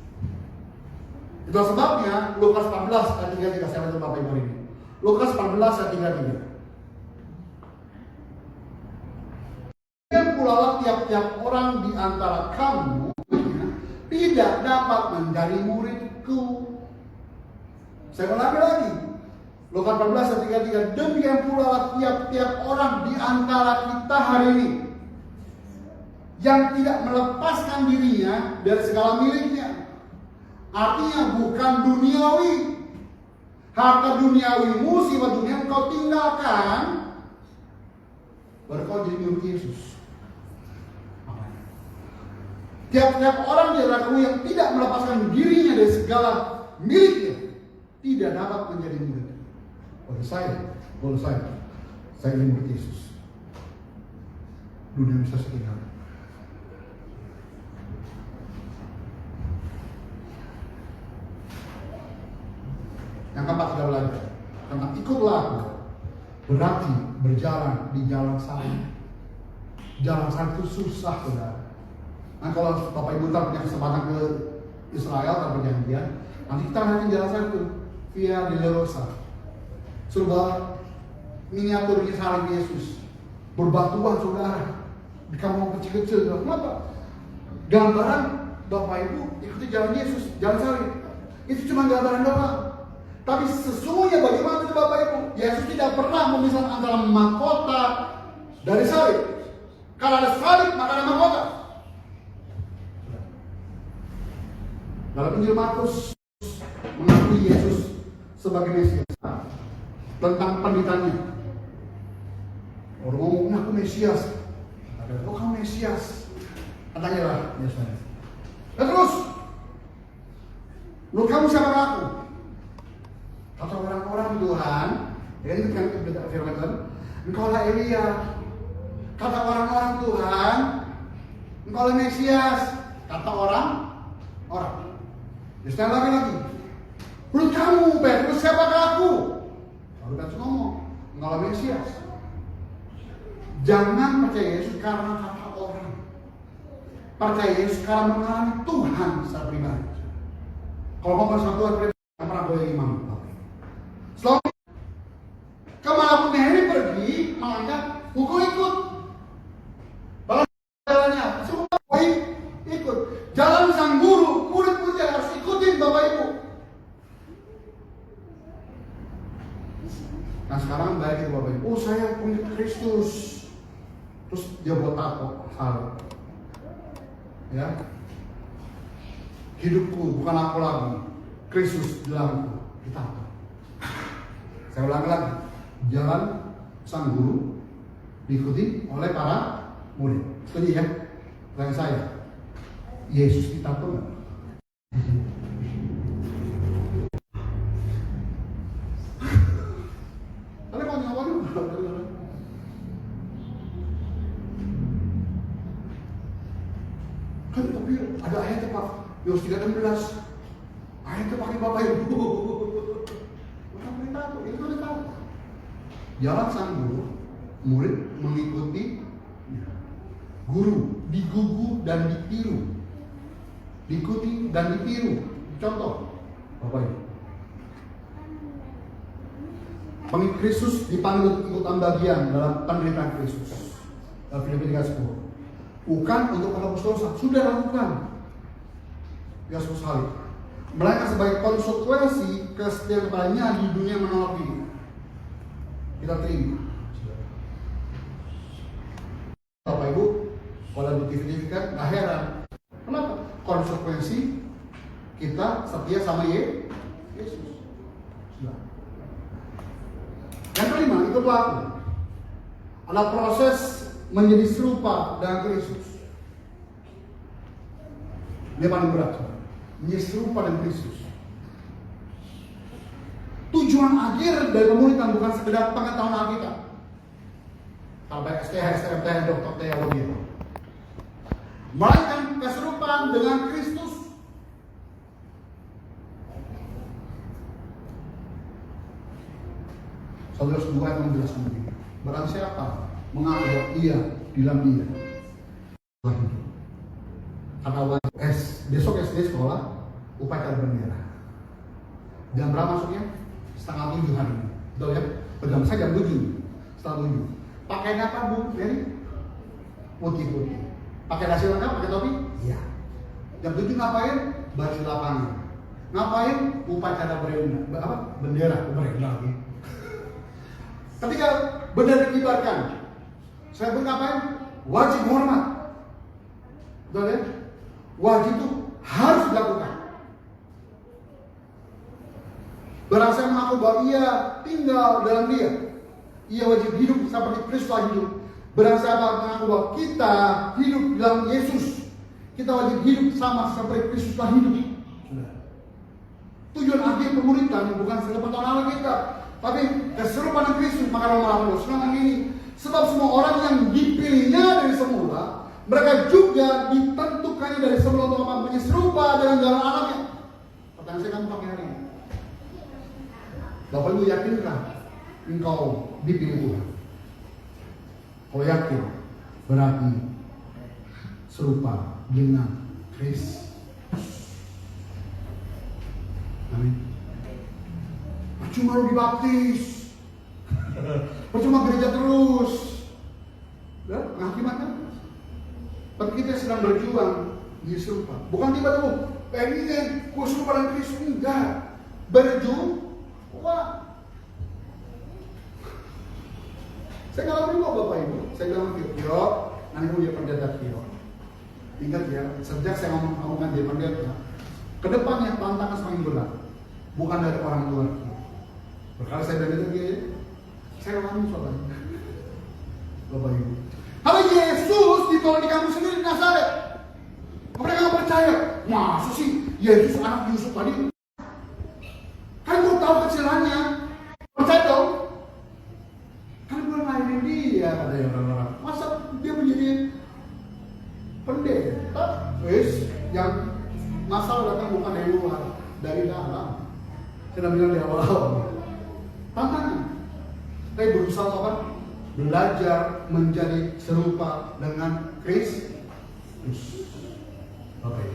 Itulah sebabnya Lukas 14 ayat 33 saya baca Bapak Ibu ini. Lukas 14 ayat 33. Dan pula tiap-tiap orang di antara kamu tidak dapat menjadi muridku. Saya ulangi lagi. Lukas 14 ayat 33. Demikian pula tiap-tiap orang di antara kita hari ini yang tidak melepaskan dirinya dari segala miliknya. Artinya bukan duniawi. Harta duniawimu, sifat dunia kau tinggalkan, baru kau jadi milik Yesus. Tiap-tiap orang di antara kamu yang tidak melepaskan dirinya dari segala miliknya tidak dapat menjadi murid. Kalau saya ingin murid Yesus. Dunia bisa setinggal. Yang keempat sudah belajar tentang ikutlah aku, berarti berjalan di jalan saya. Jalan saya itu susah saudara. Nah kalau Bapak Ibu punya kesempatan ke Israel tanpa perjanjian, nanti kita nanti jalan saya itu via Dolorosa, surga miniaturnya salib Yesus, berbatuan saudara di kampung kecil-kecil. Kenapa? Gambaran Bapak Ibu ikuti jalan Yesus, jalan salib. Itu cuma gambaran doang. Tapi sesungguhnya bagaimana itu Bapak Ibu? Yesus tidak pernah memisahkan antara mahkota dari salib. Kalau ada salib maka ada mahkota. Dalam Injil Markus mengakui Yesus sebagai Mesias tentang pendetanya. Orang ngomong aku Mesias. Oh kamu Mesias. Katanya lah Yesus. Dan terus, lu kamu siapa aku? Kata orang-orang Tuhan, ya itu kan firman Tuhan, engkau lah Elia. Kata orang-orang Tuhan, engkau lah Mesias. Kata orang. Ya sekali lagi. Menurut kamu, Petrus, siapakah aku? Lalu Petrus ngomong, engkau lah Mesias. Jangan percaya Yesus karena kata orang. Percaya Yesus karena mengalami Tuhan secara pribadi. Kalau mau bersama Tuhan pribadi, tidak pernah boleh imam. Selalu kemanapun Mary pergi, mengangkat buku ikut. Kalau jalannya, semua ikut. Jalan sang guru, murid-murid harus ikutin Bapak Ibu. Nah sekarang baik itu Bapak Ibu. Oh saya punya Kristus. Terus dia buat tato, salah. Ya. hidupku bukan aku lagi, Kristus dalamku. Ditato. Saya ulang lagi, jalan sang guru diikuti oleh para murid. Setuju ya? Dan saya, Yesus ditato nggak? Kalian mau nyawa dulu? Kan tapi ada ayatnya Pak, Yohanes 3:16. Ayatnya pakai Bapak Ibu. Bukan ditato, itu ditato. Jalan sang guru, murid mengikuti guru, digugu dan ditiru. Diikuti dan ditiru. Contoh, Bapak Ibu. Pengikut Kristus dipanggil untuk ikutan bagian dalam penderitaan Kristus. Dalam Filipi 3:10. Bukan untuk menebus dosa, sudah lakukan. Yesus salib. Melainkan sebagai konsekuensi kesetiaan kepadanya di dunia menolak diri. Kita terima. Bapak Ibu, kalau di TV kan nggak heran. Kenapa? Konsekuensi kita setia sama Yesus. Yang kelima, itu pelaku. Ada proses menjadi serupa dengan Kristus. Dia paling berat, menjadi serupa dengan Kristus. Tujuan akhir dari pemuridan bukan sekedar pengetahuan Alkitab. Sampai STH, STMTH, dokter teologi. Melainkan keserupaan dengan Kristus. Saudara 2 ayat menjelaskan begini. Barang siapa mengaku bahwa ia di dalam dia, kata besok SD sekolah upacara bendera. Jam berapa masuknya? 6:30 hari ini. Betul ya? Pegang saya jam 7. 7:30. Pakai apa Bu? Jadi putih-putih. Pakai dasi lengkap, pakai topi? Iya. Jam 7 ngapain? Baris lapangan. Ngapain? Upacara bendera lagi. Ketika bendera dikibarkan, saya pun ngapain? Wajib hormat. Betul ya? Wajib itu harus dilakukan. Barang saya mengaku bahwa ia tinggal dalam dia, ia wajib hidup seperti Kristus hidup. Barang saya mengaku bahwa kita hidup dalam Yesus, kita wajib hidup sama seperti Kristus hidup. Tujuan akhir pemuridan bukan sekedar pengetahuan kita, tapi keserupaan Kristus. Maka Roma 8:9 ini, sebab semua orang yang dipilihnya dari semula, mereka juga ditentukannya dari semula untuk apa? Menjadi serupa dengan jalan anaknya. Pertanyaan saya, kamu pakai hari ini, Bapak Ibu yakinkah engkau dipilih Tuhan? Kalau yakin, berarti serupa dengan Kristus. Amin. Percuma lu dibaptis, percuma gereja terus, dan akibatnya, tapi kita sedang berjuang di serupa. Bukan tiba-tiba pengen gue serupa dengan Kristus, enggak. Berjuang. Wah, saya ngalamin kok Bapak Ibu. Saya bilang Tio, nanti mau dia pendeta Tio. Ingat ya, sejak saya ngomongkan dia pendeta, kedepannya tantangan semakin berat, bukan dari orang luar. Berkali saya bilang itu dia, saya ngalamin soalnya. Bapak Ibu, kalau Yesus ditolak di kampung sendiri di Nazaret, mereka nggak percaya. Masa sih Yesus anak Yusuf tadi? Kan gue tahu kecilannya, percaya dong. Kan gue ngelahirin dia, katanya orang-orang. Masa dia menjadi pendeta? Wes, yang masalah datang bukan dari luar, dari dalam. Saya bilang di awal-awal, tantangan. Tapi berusaha apa? Belajar menjadi serupa dengan Kristus. Oke.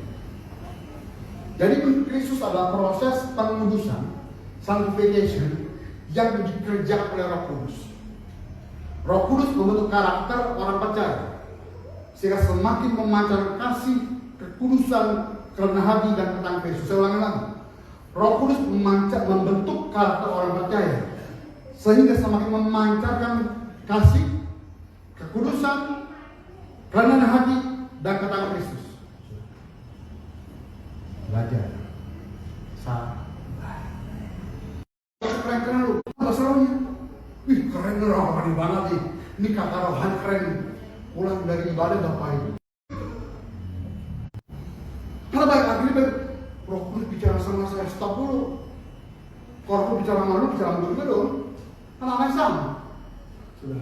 Jadi Kristus adalah proses pengudusan, sanctification, yang dikerjakan oleh Roh Kudus. Roh Kudus membentuk karakter orang percaya, sehingga semakin memancarkan kasih, kekudusan, karena hati dan tentang Kristus. Saya ulangi lagi. Roh Kudus membentuk karakter orang percaya, sehingga semakin memancarkan kasih, kekudusan, kerendahan hati, dan ketangan Kristus. Wih, keren rohani banget nih. Ini kakak rohani keren. Pulang dari ibadah Bapak Ibu. Karena baik akhirnya Roh Kudus bicara sama saya, stop dulu. Kalau aku bicara sama lu, bicara sama gue dong. Kan apa yang sama? Sudah.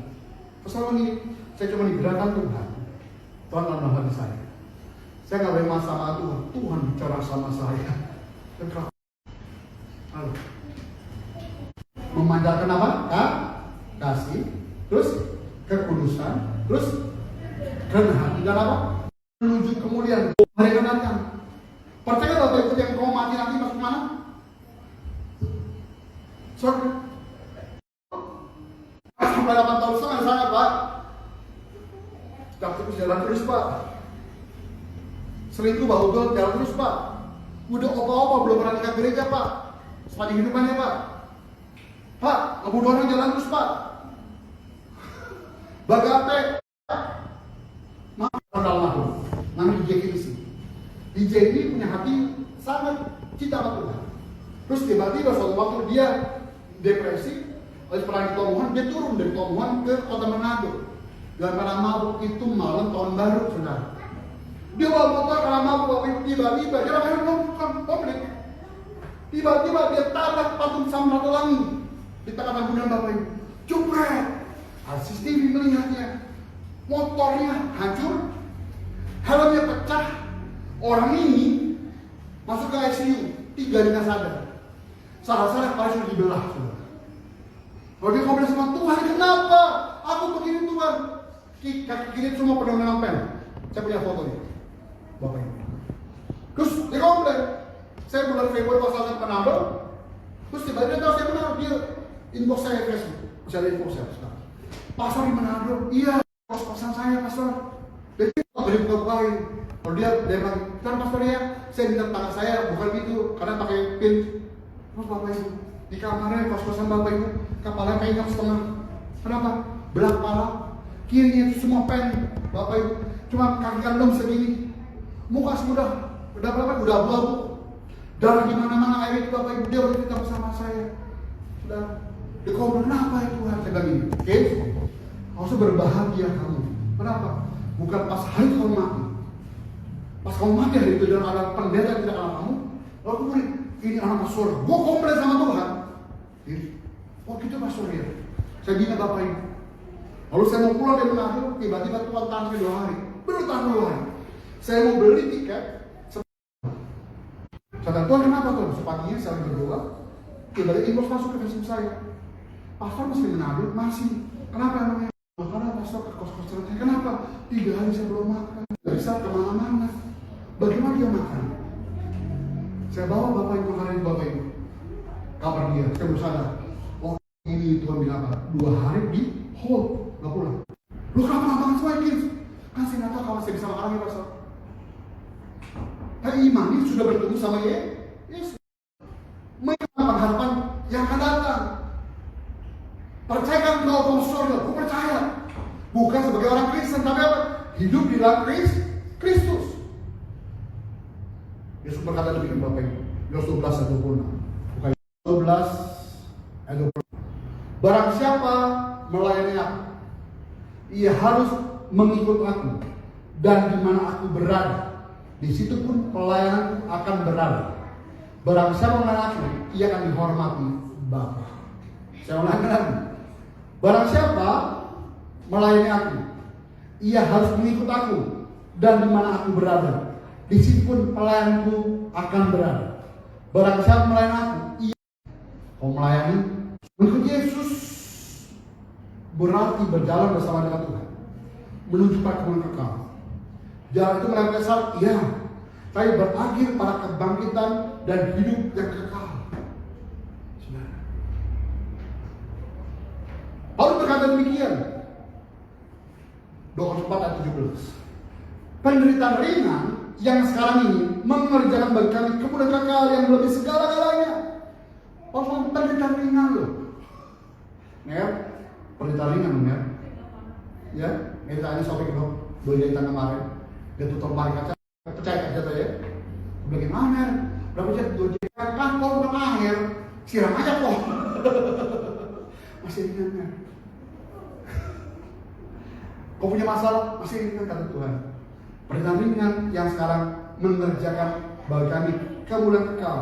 Persoalan ini, saya cuma digerakkan Tuhan. Tuhan dalam hati saya. Saya nggak boleh masalah sama Tuhan. Tuhan bicara sama saya. Lalu memanjatkan apa? Kasih, terus kekudusan, terus kerendahan hati dan apa? Menuju kemuliaan hari akan datang. Percaya Bapak Ibu yang kau mati nanti masuk mana? Surga. Sampai 8 tahun setengah di sana Pak. Tapi jalan terus Pak. Selingkuh bau jalan terus Pak. Udah opa-opa belum pernah nikah gereja Pak. Sepanjang hidupannya Pak. Pak, ngebunuh orang jalan terus Pak. Bagate. Maaf almarhum. Namanya DJ Kirsi. DJ ini punya hati sangat cinta sama Tuhan. Terus tiba-tiba suatu waktu dia depresi, habis pernah ditolongan, dia turun dari tolongan ke kota Manado. Dan karena mabuk itu malam tahun baru, saudara. Dia bawa motor karena mabuk, tiba-tiba dia akan nongkrong publik. Tiba-tiba dia tabrak patung Samratulangi di tengah bangunan Bapak Ibu. Jupret, CCTV melihatnya, motornya hancur, helmnya pecah. Orang ini masuk ke ICU, 3 hari nggak sadar. Salah-salah kepala sudah dibelah. Kalau dia ngomong sama Tuhan, kenapa? Aku begini Tuhan. Kaki kiri semua penuh dengan pen. Saya punya fotonya, Bapak Ibu. Terus dia komplain. Saya bulan Februari pas saya penambah. Terus tiba-tiba tahu saya benar dia inbox saya Facebook. Masih ada inbox saya sekarang. Pastor di Manado, iya. Kos-kosan saya pastor. Jadi beri pegawai. Kalau dia bilang, kan pastor ya, saya minta tangan saya bukan gitu, karena pakai pin. Terus Bapak Ibu di kamarnya kos-kosan Bapak Ibu, kepalanya kayak jam setengah. Kenapa? Belah kepala, kirinya itu semua pen, Bapak Ibu. Cuma kaki kandung segini, muka sudah berapa? Udah abu-abu. Darah di mana-mana air itu Bapak Ibu, dia bercerita bersama saya. Sudah, dia ngomong kenapa itu Tuhan? Saya bilang gini, oke, harus berbahagia kamu. Kenapa? Bukan pas hari kamu mati. Pas kamu mati hari itu dan ada pendeta tidak anak kamu, lalu kemudian ini anak pastor, gue komplain sama Tuhan. Oh gitu pastor ya. Saya bilang Bapak Ibu. Lalu saya mau pulang dari Manado, tiba-tiba Tuhan tahan 2 hari. Benar tahan 2 hari. Saya mau beli tiket. Saya Tuhan kenapa tuh? Sepaginya saya berdoa. Tiba-tiba inbox masuk ke Facebook saya. Pastor masih di Manado? Masih. Kenapa namanya? Karena pastor ke kos-kosan saya. Kenapa? 3 hari saya belum makan. Gak bisa kemana-mana. Bagaimana dia makan? Saya bawa Bapak Ibu makanan Bapak Ibu. Kabar dia, saya baru sadar. Oh ini Tuhan bilang apa? 2 hari di hold, gak pulang. Lu kenapa makan semua ini? Kan saya gak tahu kalau saya bisa makan lagi pastor. Tapi iman ini sudah bertemu sama Yesus. Menghadapan harapan yang akan datang. Percayakan kau kamu surga, aku percaya. Bukan sebagai orang Kristen, tapi apa? Hidup di dalam Kristus. Yesus berkata demikian Bapak Ibu. Yohanes 12 ayat 26. Bukan 12 ayat 26. Barang siapa melayani aku, ia harus mengikut aku, dan di mana aku berada, di situ pun pelayananku akan berada. Barang siapa melayani aku, ia akan dihormati Bapa. Saya ulangi lagi. Barang siapa melayani aku, ia harus mengikut aku, dan di mana aku berada, di situ pun pelayananku akan berada. Barang siapa melayani aku, ia melayani. Mengikut Yesus berarti berjalan bersama dengan Tuhan, menuju perkebunan kekal. Jalan itu melewati saat, iya, tapi berakhir pada kebangkitan dan hidup yang kekal. Paulus berkata demikian. 24 ayat 17. Penderitaan ringan yang sekarang ini mengerjakan bagi kami kemudian kekal yang lebih segala-galanya. Paulus penderitaan ringan loh. Ner, penderitaan ringan Ner. Ya, ceritanya Sophie Knop, 2 jahitan kemarin. Dia tutup lemari kaca, percaya kaca tuh ya. Bagaimana? Berapa jam? 2 jahitan kan Paul bukan akhir. Siram aja kok. masih ringan. Kau punya masalah, masih ringan kata Tuhan. Perintah ringan yang sekarang mengerjakan bagi kami kemuliaan kekal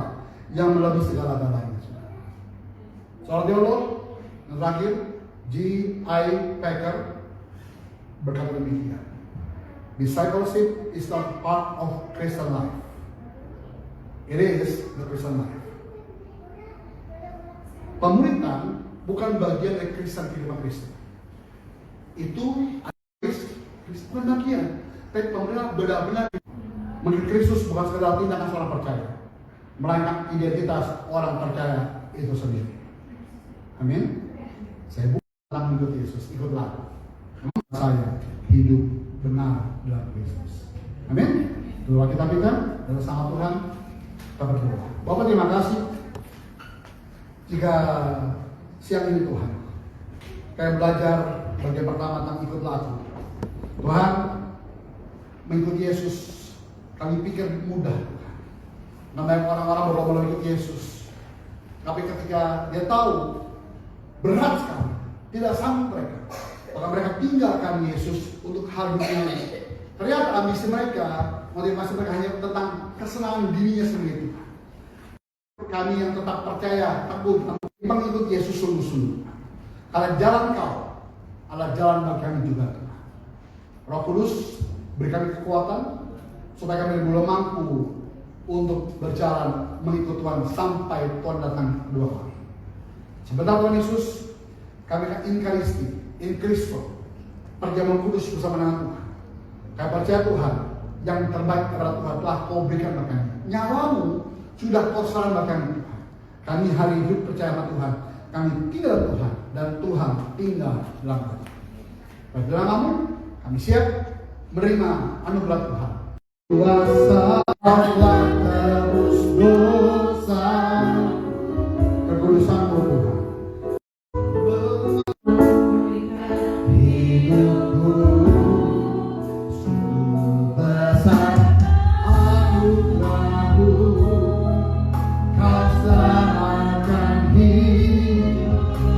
yang melebihi segala galanya. Soal teolog yang terakhir, G.I. Packer berkata demikian. Discipleship is not part of Christian life. It is the Christian life. Pemuritan bukan bagian dari Kristen kehidupan Kristen. Itu bukan bagian. Tapi pemuritan benar-benar mengikuti Kristus bukan sekedar tindakan seorang percaya, melainkan identitas orang percaya itu sendiri. Amin. Saya bukan mengikut Yesus, ikutlah. Saya hidup benar dalam Kristus. Amin. Doa kita dalam sama Tuhan. Kita berdoa. Bapak terima kasih jika siang ini Tuhan kayak belajar bagian pertama tentang ikutlah aku. Tuhan, mengikuti Yesus kami pikir mudah. Namanya orang-orang berlomba ikut Yesus, tapi ketika dia tahu berat sekali, tidak sanggup mereka, maka mereka tinggalkan Yesus untuk hal dunia. Ternyata ambisi mereka, motivasi mereka hanya tentang kesenangan dirinya sendiri. Kami yang tetap percaya, teguh, mengikut Yesus sungguh-sungguh. Karena jalan Kau adalah jalan bagi kami juga. Roh Kudus beri kami kekuatan supaya kami boleh mampu untuk berjalan mengikut Tuhan sampai Tuhan datang kedua kali. Sebentar Tuhan Yesus, kami akan in Kristo, perjamuan kudus bersama dengan Tuhan. Kami percaya Tuhan, yang terbaik adalah Tuhan telah Kau berikan bagi kami. Nyawamu sudah Kau serahkan bagi kami Tuhan. Kami hari hidup percaya sama Tuhan. Kami tinggal dalam Tuhan dan Tuhan tinggal dalam kami. Pada dalam Kamu, kami siap menerima anugerah Tuhan. Kuasa Allah tebus dosa, kekudusan-Mu Tuhan. Hidupku sungguh besar anugerah-Mu, Kau selamatkan hidupku,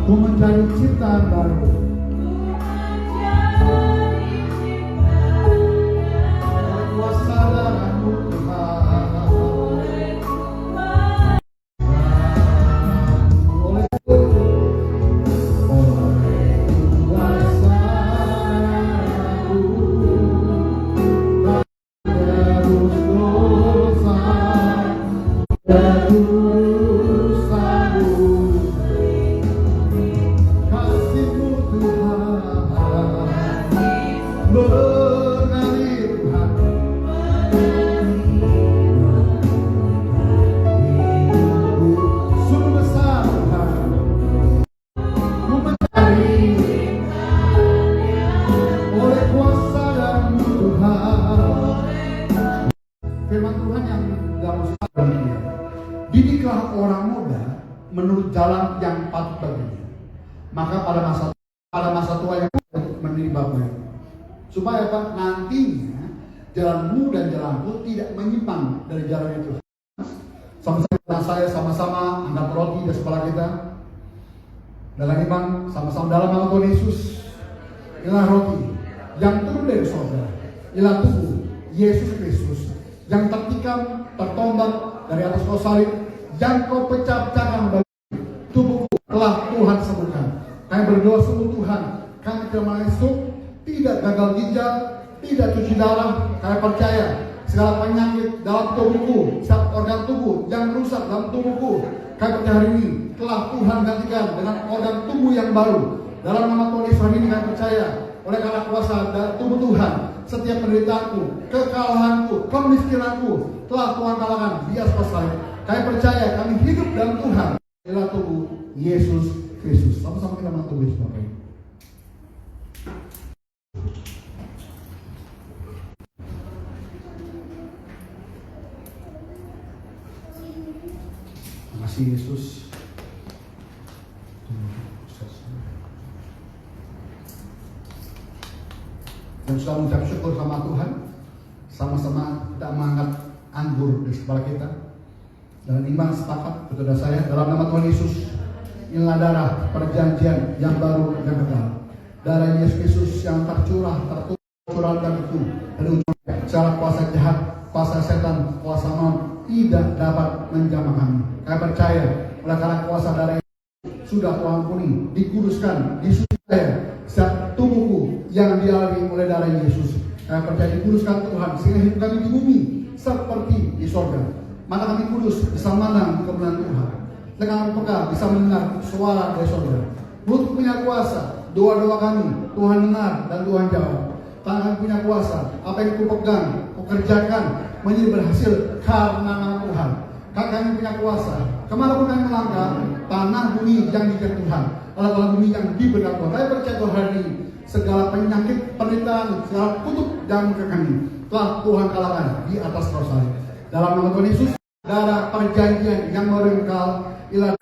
ku menjadi ciptaan baru. Didiklah orang muda menurut jalan yang patut baginya, maka pada masa tua yang menimba baik, supaya apa? Nantinya jalanmu dan jalanku tidak menyimpang dari jalan itu. Sama-sama saya sama-sama angkat roti di sebelah kita, dalam iman sama-sama dalam nama Tuhan Yesus. Inilah roti yang turun dari surga, inilah tubuh Yesus Kristus yang tertikam, tertombak dari atas kayu salib, yang Kau pecah-pecahkan bagi tubuhku telah Tuhan sembuhkan. Kami berdoa sembuh Tuhan, kami tidak masuk, tidak gagal ginjal, tidak cuci darah. Kami percaya segala penyakit dalam tubuhku, setiap organ tubuh yang rusak dalam tubuhku, kami percaya hari ini telah Tuhan gantikan dengan organ tubuh yang baru. Dalam nama Tuhan Yesus hari ini kami percaya, oleh karena kuasa tubuh Tuhan, setiap penderitaanku, kekalahanku, kemiskinanku telah Tuhan kalahkan di atas salib. Kami percaya kami hidup dalam Tuhan. Inilah tubuh Yesus Kristus. Sama-sama kita mengatur Yesus Bapak Ibu. Terima kasih Yesus. Dan sudah mengucap syukur sama Tuhan, sama-sama kita mengangkat anggur di kepala kita. Dan iman sepakat kepada saya dalam nama Tuhan Yesus. inilah darah perjanjian yang baru dan kekal. Darah Yesus Kristus yang tercurah, tercurahkan itu dari ujung secara kuasa jahat, kuasa setan, kuasa maut tidak dapat menjamah kami. Kami percaya oleh karena kuasa darah sudah Tuhan ampuni, dikuduskan, disucikan setiap tubuhku yang dialami oleh darah Yesus. Kami percaya dikuduskan Tuhan sehingga hidup kami di bumi seperti di sorga. Mata kami kudus bisa memandang kebenaran Tuhan. Dengan peka bisa mendengar suara dari sorga. Mulut punya kuasa, doa-doa kami Tuhan dengar dan Tuhan jawab. Tangan punya kuasa, apa yang kupegang, kukerjakan menjadi berhasil karena nama Tuhan. Kaki kami punya kuasa, kemana pun kami melangkah, tanah bumi yang diberikan Tuhan, alat-alat bumi yang diberikan Tuhan. Kami percaya Tuhan hari ini, segala penyakit, penderitaan, segala kutuk dan muka kami telah Tuhan kalahkan di atas kayu salib. Dalam nama Tuhan Yesus, darah perjanjian yang baru kekal, ialah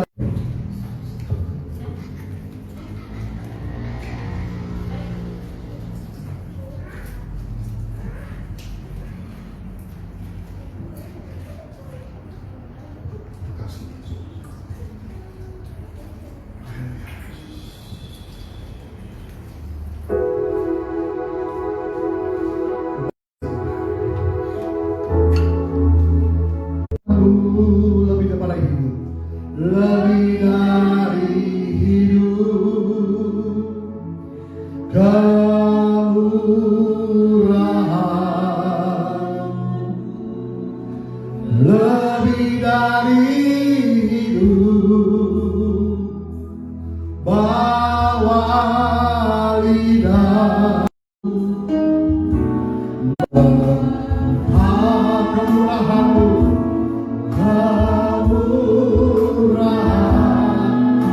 lebih daripada hidup, lebih dari hidup, kemurahan, lebih dari hidup, bawa lidah. Kemurahan-Mu, kemurahan,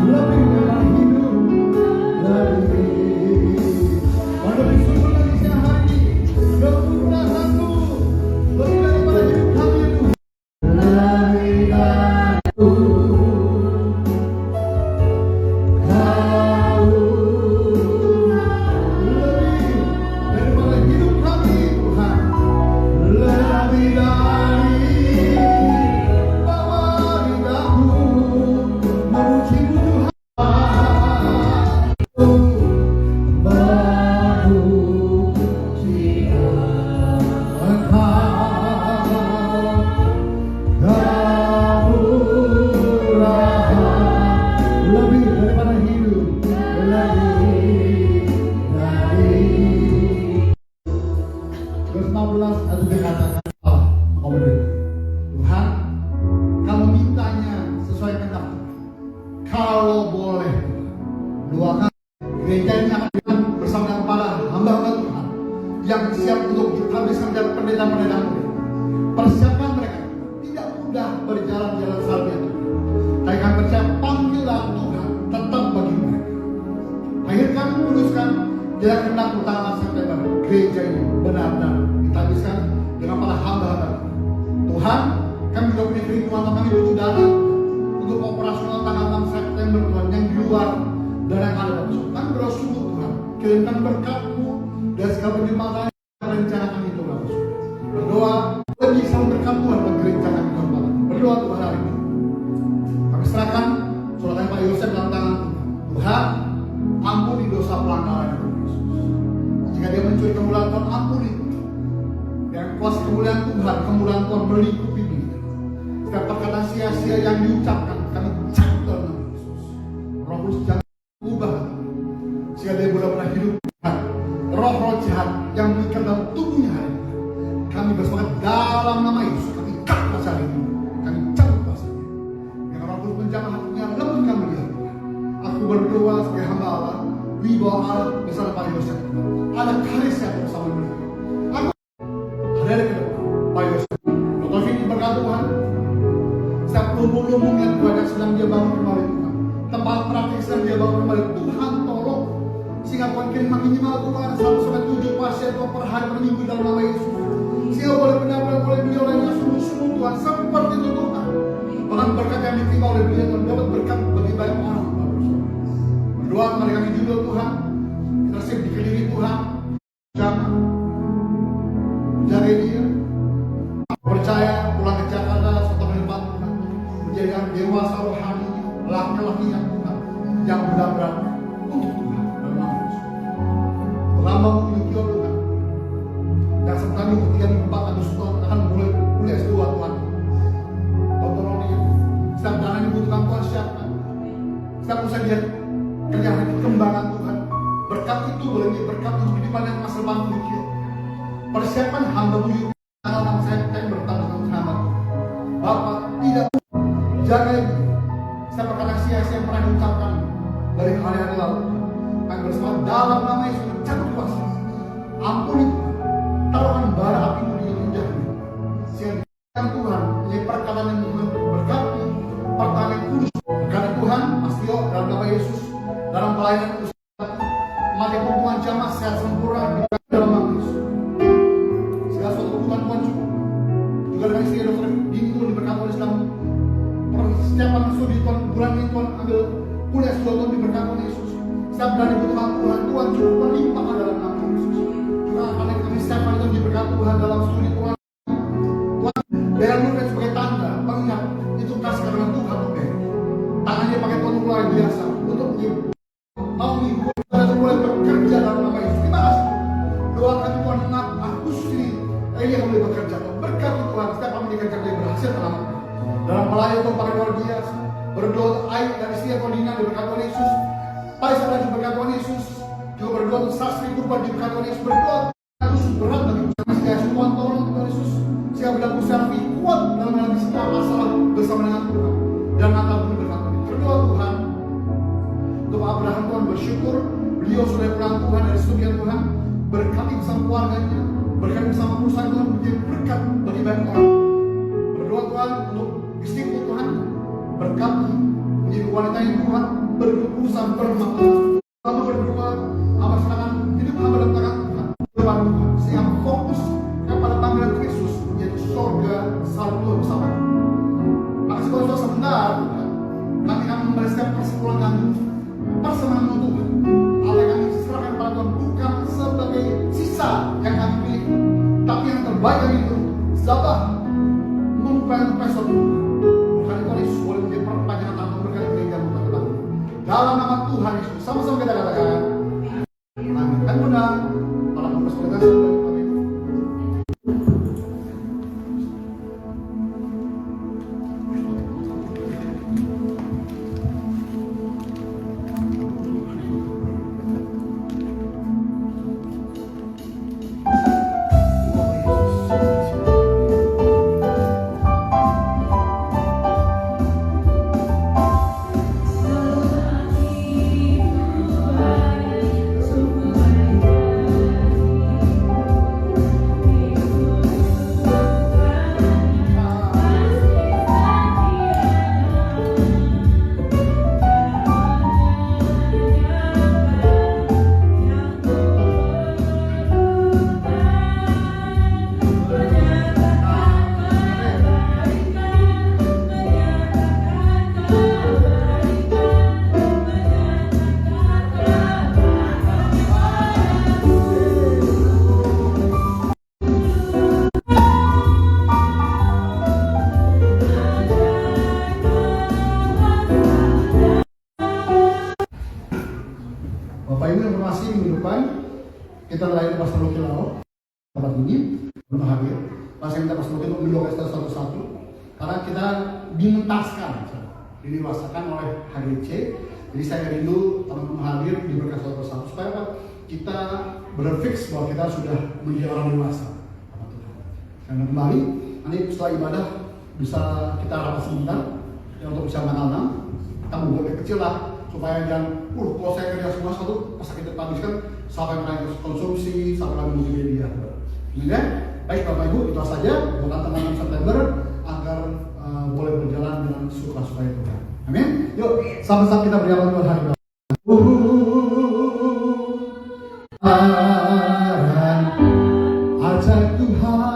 lebih dari hidup, lebih. Pada bersyukur lagi siang hari ini, kemurahan-Mu, lebih daripada hidup kami Tuhan. Lebih dari hidup kami Tuhan. Lebih dari bawa lidahmu memuji-Mu Tuhan. Memuji Engkau, kemurahan lebih daripada hidup, lebih dari. Verse 16 itu dikatakan Allah memberi. Tuhan, kalau mintanya sesuai kehendak, kalau boleh, doakan gereja ini akan Tuhan bersama dengan para hamba-hamba Tuhan yang siap untuk habiskan jalan pendeta-pendeta muda. Persiapkan mereka, tidak mudah berjalan jalan salib itu. Tapi kami percaya panggilan Tuhan tetap bagi mereka. Akhirkan, kuduskan jalan kehendak tanggal September. Gereja ini benar-benar ditabiskan dengan para hamba-hamba Tuhan. Kami juga punya kerinduan kami butuh dana untuk operasional tanggal 6 September Tuhan yang di luar dan yang ada Bapak. Kami berdoa sungguh Tuhan, kirimkan berkat-Mu dan segala penyembahan rencana kami itu Bapak. Berdoa lebih sama berkat Tuhan bagi rencana kami Bapak. Berdoa Tuhan hari ini. Kami serahkan saudara Pak Yosef dalam tangan Tuhan. Ampuni dosa pelanggaran Yesus. Jika dia mencuri kemuliaan Tuhan, ampuni Tuhan. Dan kuasa kemuliaan Tuhan, kemuliaan Tuhan melingkupi dia. Setiap perkataan sia-sia yang diucapkan, kami cabut dalam nama Yesus. Roh Kudus jangan ubah, sehingga dia benar-benar hidup Tuhan. Roh-roh jahat yang mengikat dalam tubuhnya hari ini, kami bersepakat dalam nama Yesus. Kami cut kuasa hari ini, kami cabut kuasanya. Yang Roh Kudus menjamah hatinya, lembutkan melihat. Aku berdoa sebagai hamba Allah, wibawa Allah bersama Pak Yosef. Ada karis yang bersama beliau. Aku ada ke depan Pak Yosef. Kalau ini berkat Tuhan, setiap lumbung-lumbung yang Tuhan sedang dia bangun kembali Tuhan, tempat praktik sedang dia bangun kembali Tuhan tolong, sehingga Tuhan kirim minimal Tuhan 1-7 pasien per hari per minggu dalam nama Yesus. Sehingga boleh benar-benar boleh beliau lainnya sungguh-sungguh Tuhan seperti itu Tuhan. Bahkan berkat yang diterima oleh beliau Tuhan dapat berkat bagi banyak orang. Berdoa mari kami judul Tuhan, kita siap dikelilingi Tuhan, jangan jaga dia, percaya pulang ke Jakarta serta menempat Tuhan, menjadikan dewasa rohani, laki-laki yang Tuhan, yang benar-benar untuk Tuhan. Dalam nama Yesus. Lama memiliki Tuhan. Dan sebentar minggu 3, minggu 4 Agustus Tuhan akan mulai S2 Tuhan. Dr. Roni, setiap dana yang dibutuhkan Tuhan siapkan. Setiap usaha dia kerjaan perkembangan Tuhan. Berkat itu boleh menjadi berkat untuk kehidupan yang masa depan memiliki. Persiapan hamba buyut tanggal 6 September bertanggal dengan hamba. Bapak tidak jaga ibu. Setiap perkara sia-sia yang pernah diucapkan dari hari-hari lalu. Kami bersama dalam nama Yesus mencabut kuasa. Ampuni Tuhan. Taruhkan bara apimu di lidahmu. Sehingga Tuhan menjadi perkataan yang berkati, perkataan yang kudus. Karena Tuhan, Mas Tio, dalam nama Yesus, dalam pelayanan usaha, mati pertemuan jamaah sehat sempurna di dalam nama Yesus. Segala suatu kebutuhan Tuhan cukup. Juga dengan istri dokter Dini Tuhan diberkati oleh Islam. Persiapan studi Tuhan bulan ini Tuhan ambil kuliah S2 Tuhan diberkati oleh Yesus. Setiap bulan dibutuhkan Tuhan cukup berlimpah dalam nama Yesus. Juga akan kami setiap hari Tuhan diberkati Tuhan dalam studi Tuhan. Dengan luka sebagai tanda pengingat itu kasih karena Tuhan oke. Tangannya pakai Tuhan luar biasa untuk mau mengikuti dan mulai bekerja dalam nama Yesus. Terima kasih. Doakan Tuhan Agustus ini Elia boleh bekerja. Berkati Tuhan setiap kami dikerja dia berhasil dalam pelayanan Tuhan pakai luar biasa. Berdoa Aik dan istri Tuhan Dina diberkati oleh Yesus. Paisal dan diberkati oleh Yesus. Juga berdoa untuk Sastri Kurban diberkati oleh Yesus. Berdoa Agustus berat bagi masih kayak Tuhan tolong Tuhan Yesus. Siapa bilang Selvi kuat dalam menghadapi setiap masalah bersama dengan Tuhan dan Natal pun berkata berdoa Tuhan untuk Abraham Tuhan bersyukur beliau sudah pulang Tuhan dari studian Tuhan berkati bersama keluarganya berkati bersama perusahaan Tuhan menjadi berkat bagi banyak orang. Berdoa Tuhan untuk istriku Tuhan berkati menjadi wanita yang Tuhan berurusan bermakna. Lalu berdoa apa sedangkan hidup hamba dalam tangan Tuhan depan Tuhan sehingga fokus kepada panggilan Kristus yaitu surga selalu bersama. Maka sebuah sebentar kami akan memberi setiap persembahan kami persembahan untuk Tuhan. Apa yang kami serahkan pada Tuhan bukan sebagai sisa yang kami miliki, tapi yang terbaik yang itu Zabah merupakan pesot. Bukan itu Yesus boleh menjadi perpanjangan tangan berkali gereja bukan Tuhan. Dalam nama Tuhan Yesus sama-sama kita katakan amin. Kan benar para pembesar kita layani Pastor Loki Lau tempat ini belum hadir. Masih minta Pastor Loki untuk mendoakan satu-satu karena kita dimentaskan, didewaskan oleh HGC. Jadi saya rindu teman-teman hadir diberkati satu-satu supaya apa? Kita berfix bahwa kita sudah menjadi orang dewasa. Dan kembali nanti setelah ibadah bisa kita rapat sebentar ya, untuk bisa tanggal 6 kita membuat kecil lah supaya jangan kalau saya kerja semua satu pas kita habiskan sampai mereka konsumsi sampai lagi multimedia. Kemudian baik Bapak Ibu itu saja bukan tanggal 6 September agar boleh berjalan dengan suka-suka Tuhan. Amin. Yuk sama-sama kita berjalan Tuhan hari ini. Ajak Tuhan.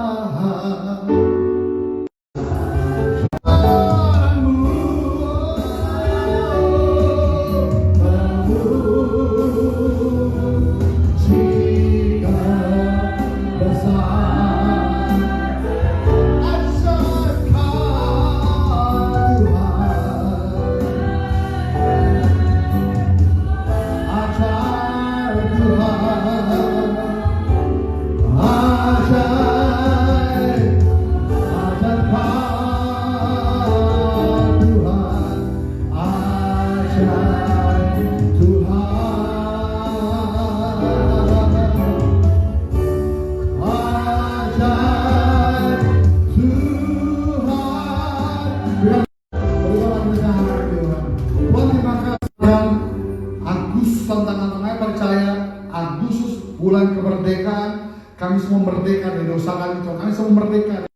Agustus tentang saya percaya Agustus bulan kemerdekaan, kami semua merdeka dari dosa kami, Tuhan. Kami semua merdeka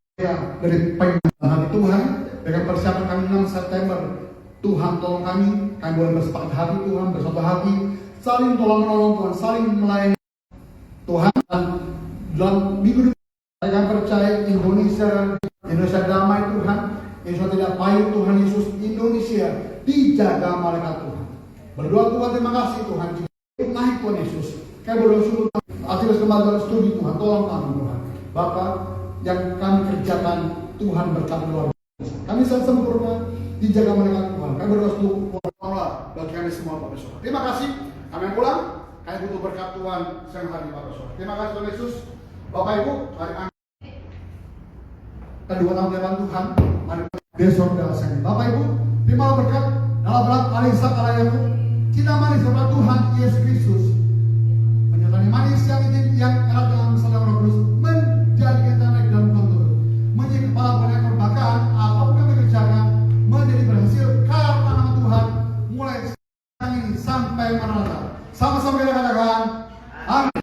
dari penyesalan Tuhan. Dengan persiapan kami 6 September, Tuhan tolong kami boleh bersepakat hati Tuhan, bersatu hati, saling tolong menolong Tuhan, saling melayani Tuhan. Dan dalam minggu depan saya percaya Indonesia damai Tuhan, Indonesia tidak payung Tuhan Yesus, Indonesia dijaga malaikat Tuhan. Berdoa Tuhan, terima kasih Tuhan, naik Tuhan Yesus. Kami berdoa syukur aktivitas kembali studi Tuhan, tolong kami Tuhan. Bapak, yang kami kerjakan Tuhan berkati luar biasa. Kami sangat sempurna, dijaga malaikat Tuhan. Kami berdoa syukur bagi kami semua Bapak Saudara. Terima kasih. Kami pulang. Kami butuh berkat Tuhan siang hari Bapak Saudara. Terima kasih Tuhan Yesus. Bapak Ibu, mari kedua tahun depan Tuhan, mari besok dasarnya. Bapak Ibu, terima berkat dalam berat Alisa Kalayaku. Kita manis kepada Tuhan Yesus Kristus. Menyertai manis yang erat dalam saudara Roh Kudus menjadi kita naik dalam kontur. Menjadi kepala banyak perbakaran, apapun yang dikerjakan menjadi berhasil karena nama Tuhan mulai sekarang ini sampai Maranatha. Sama-sama kita katakan amin.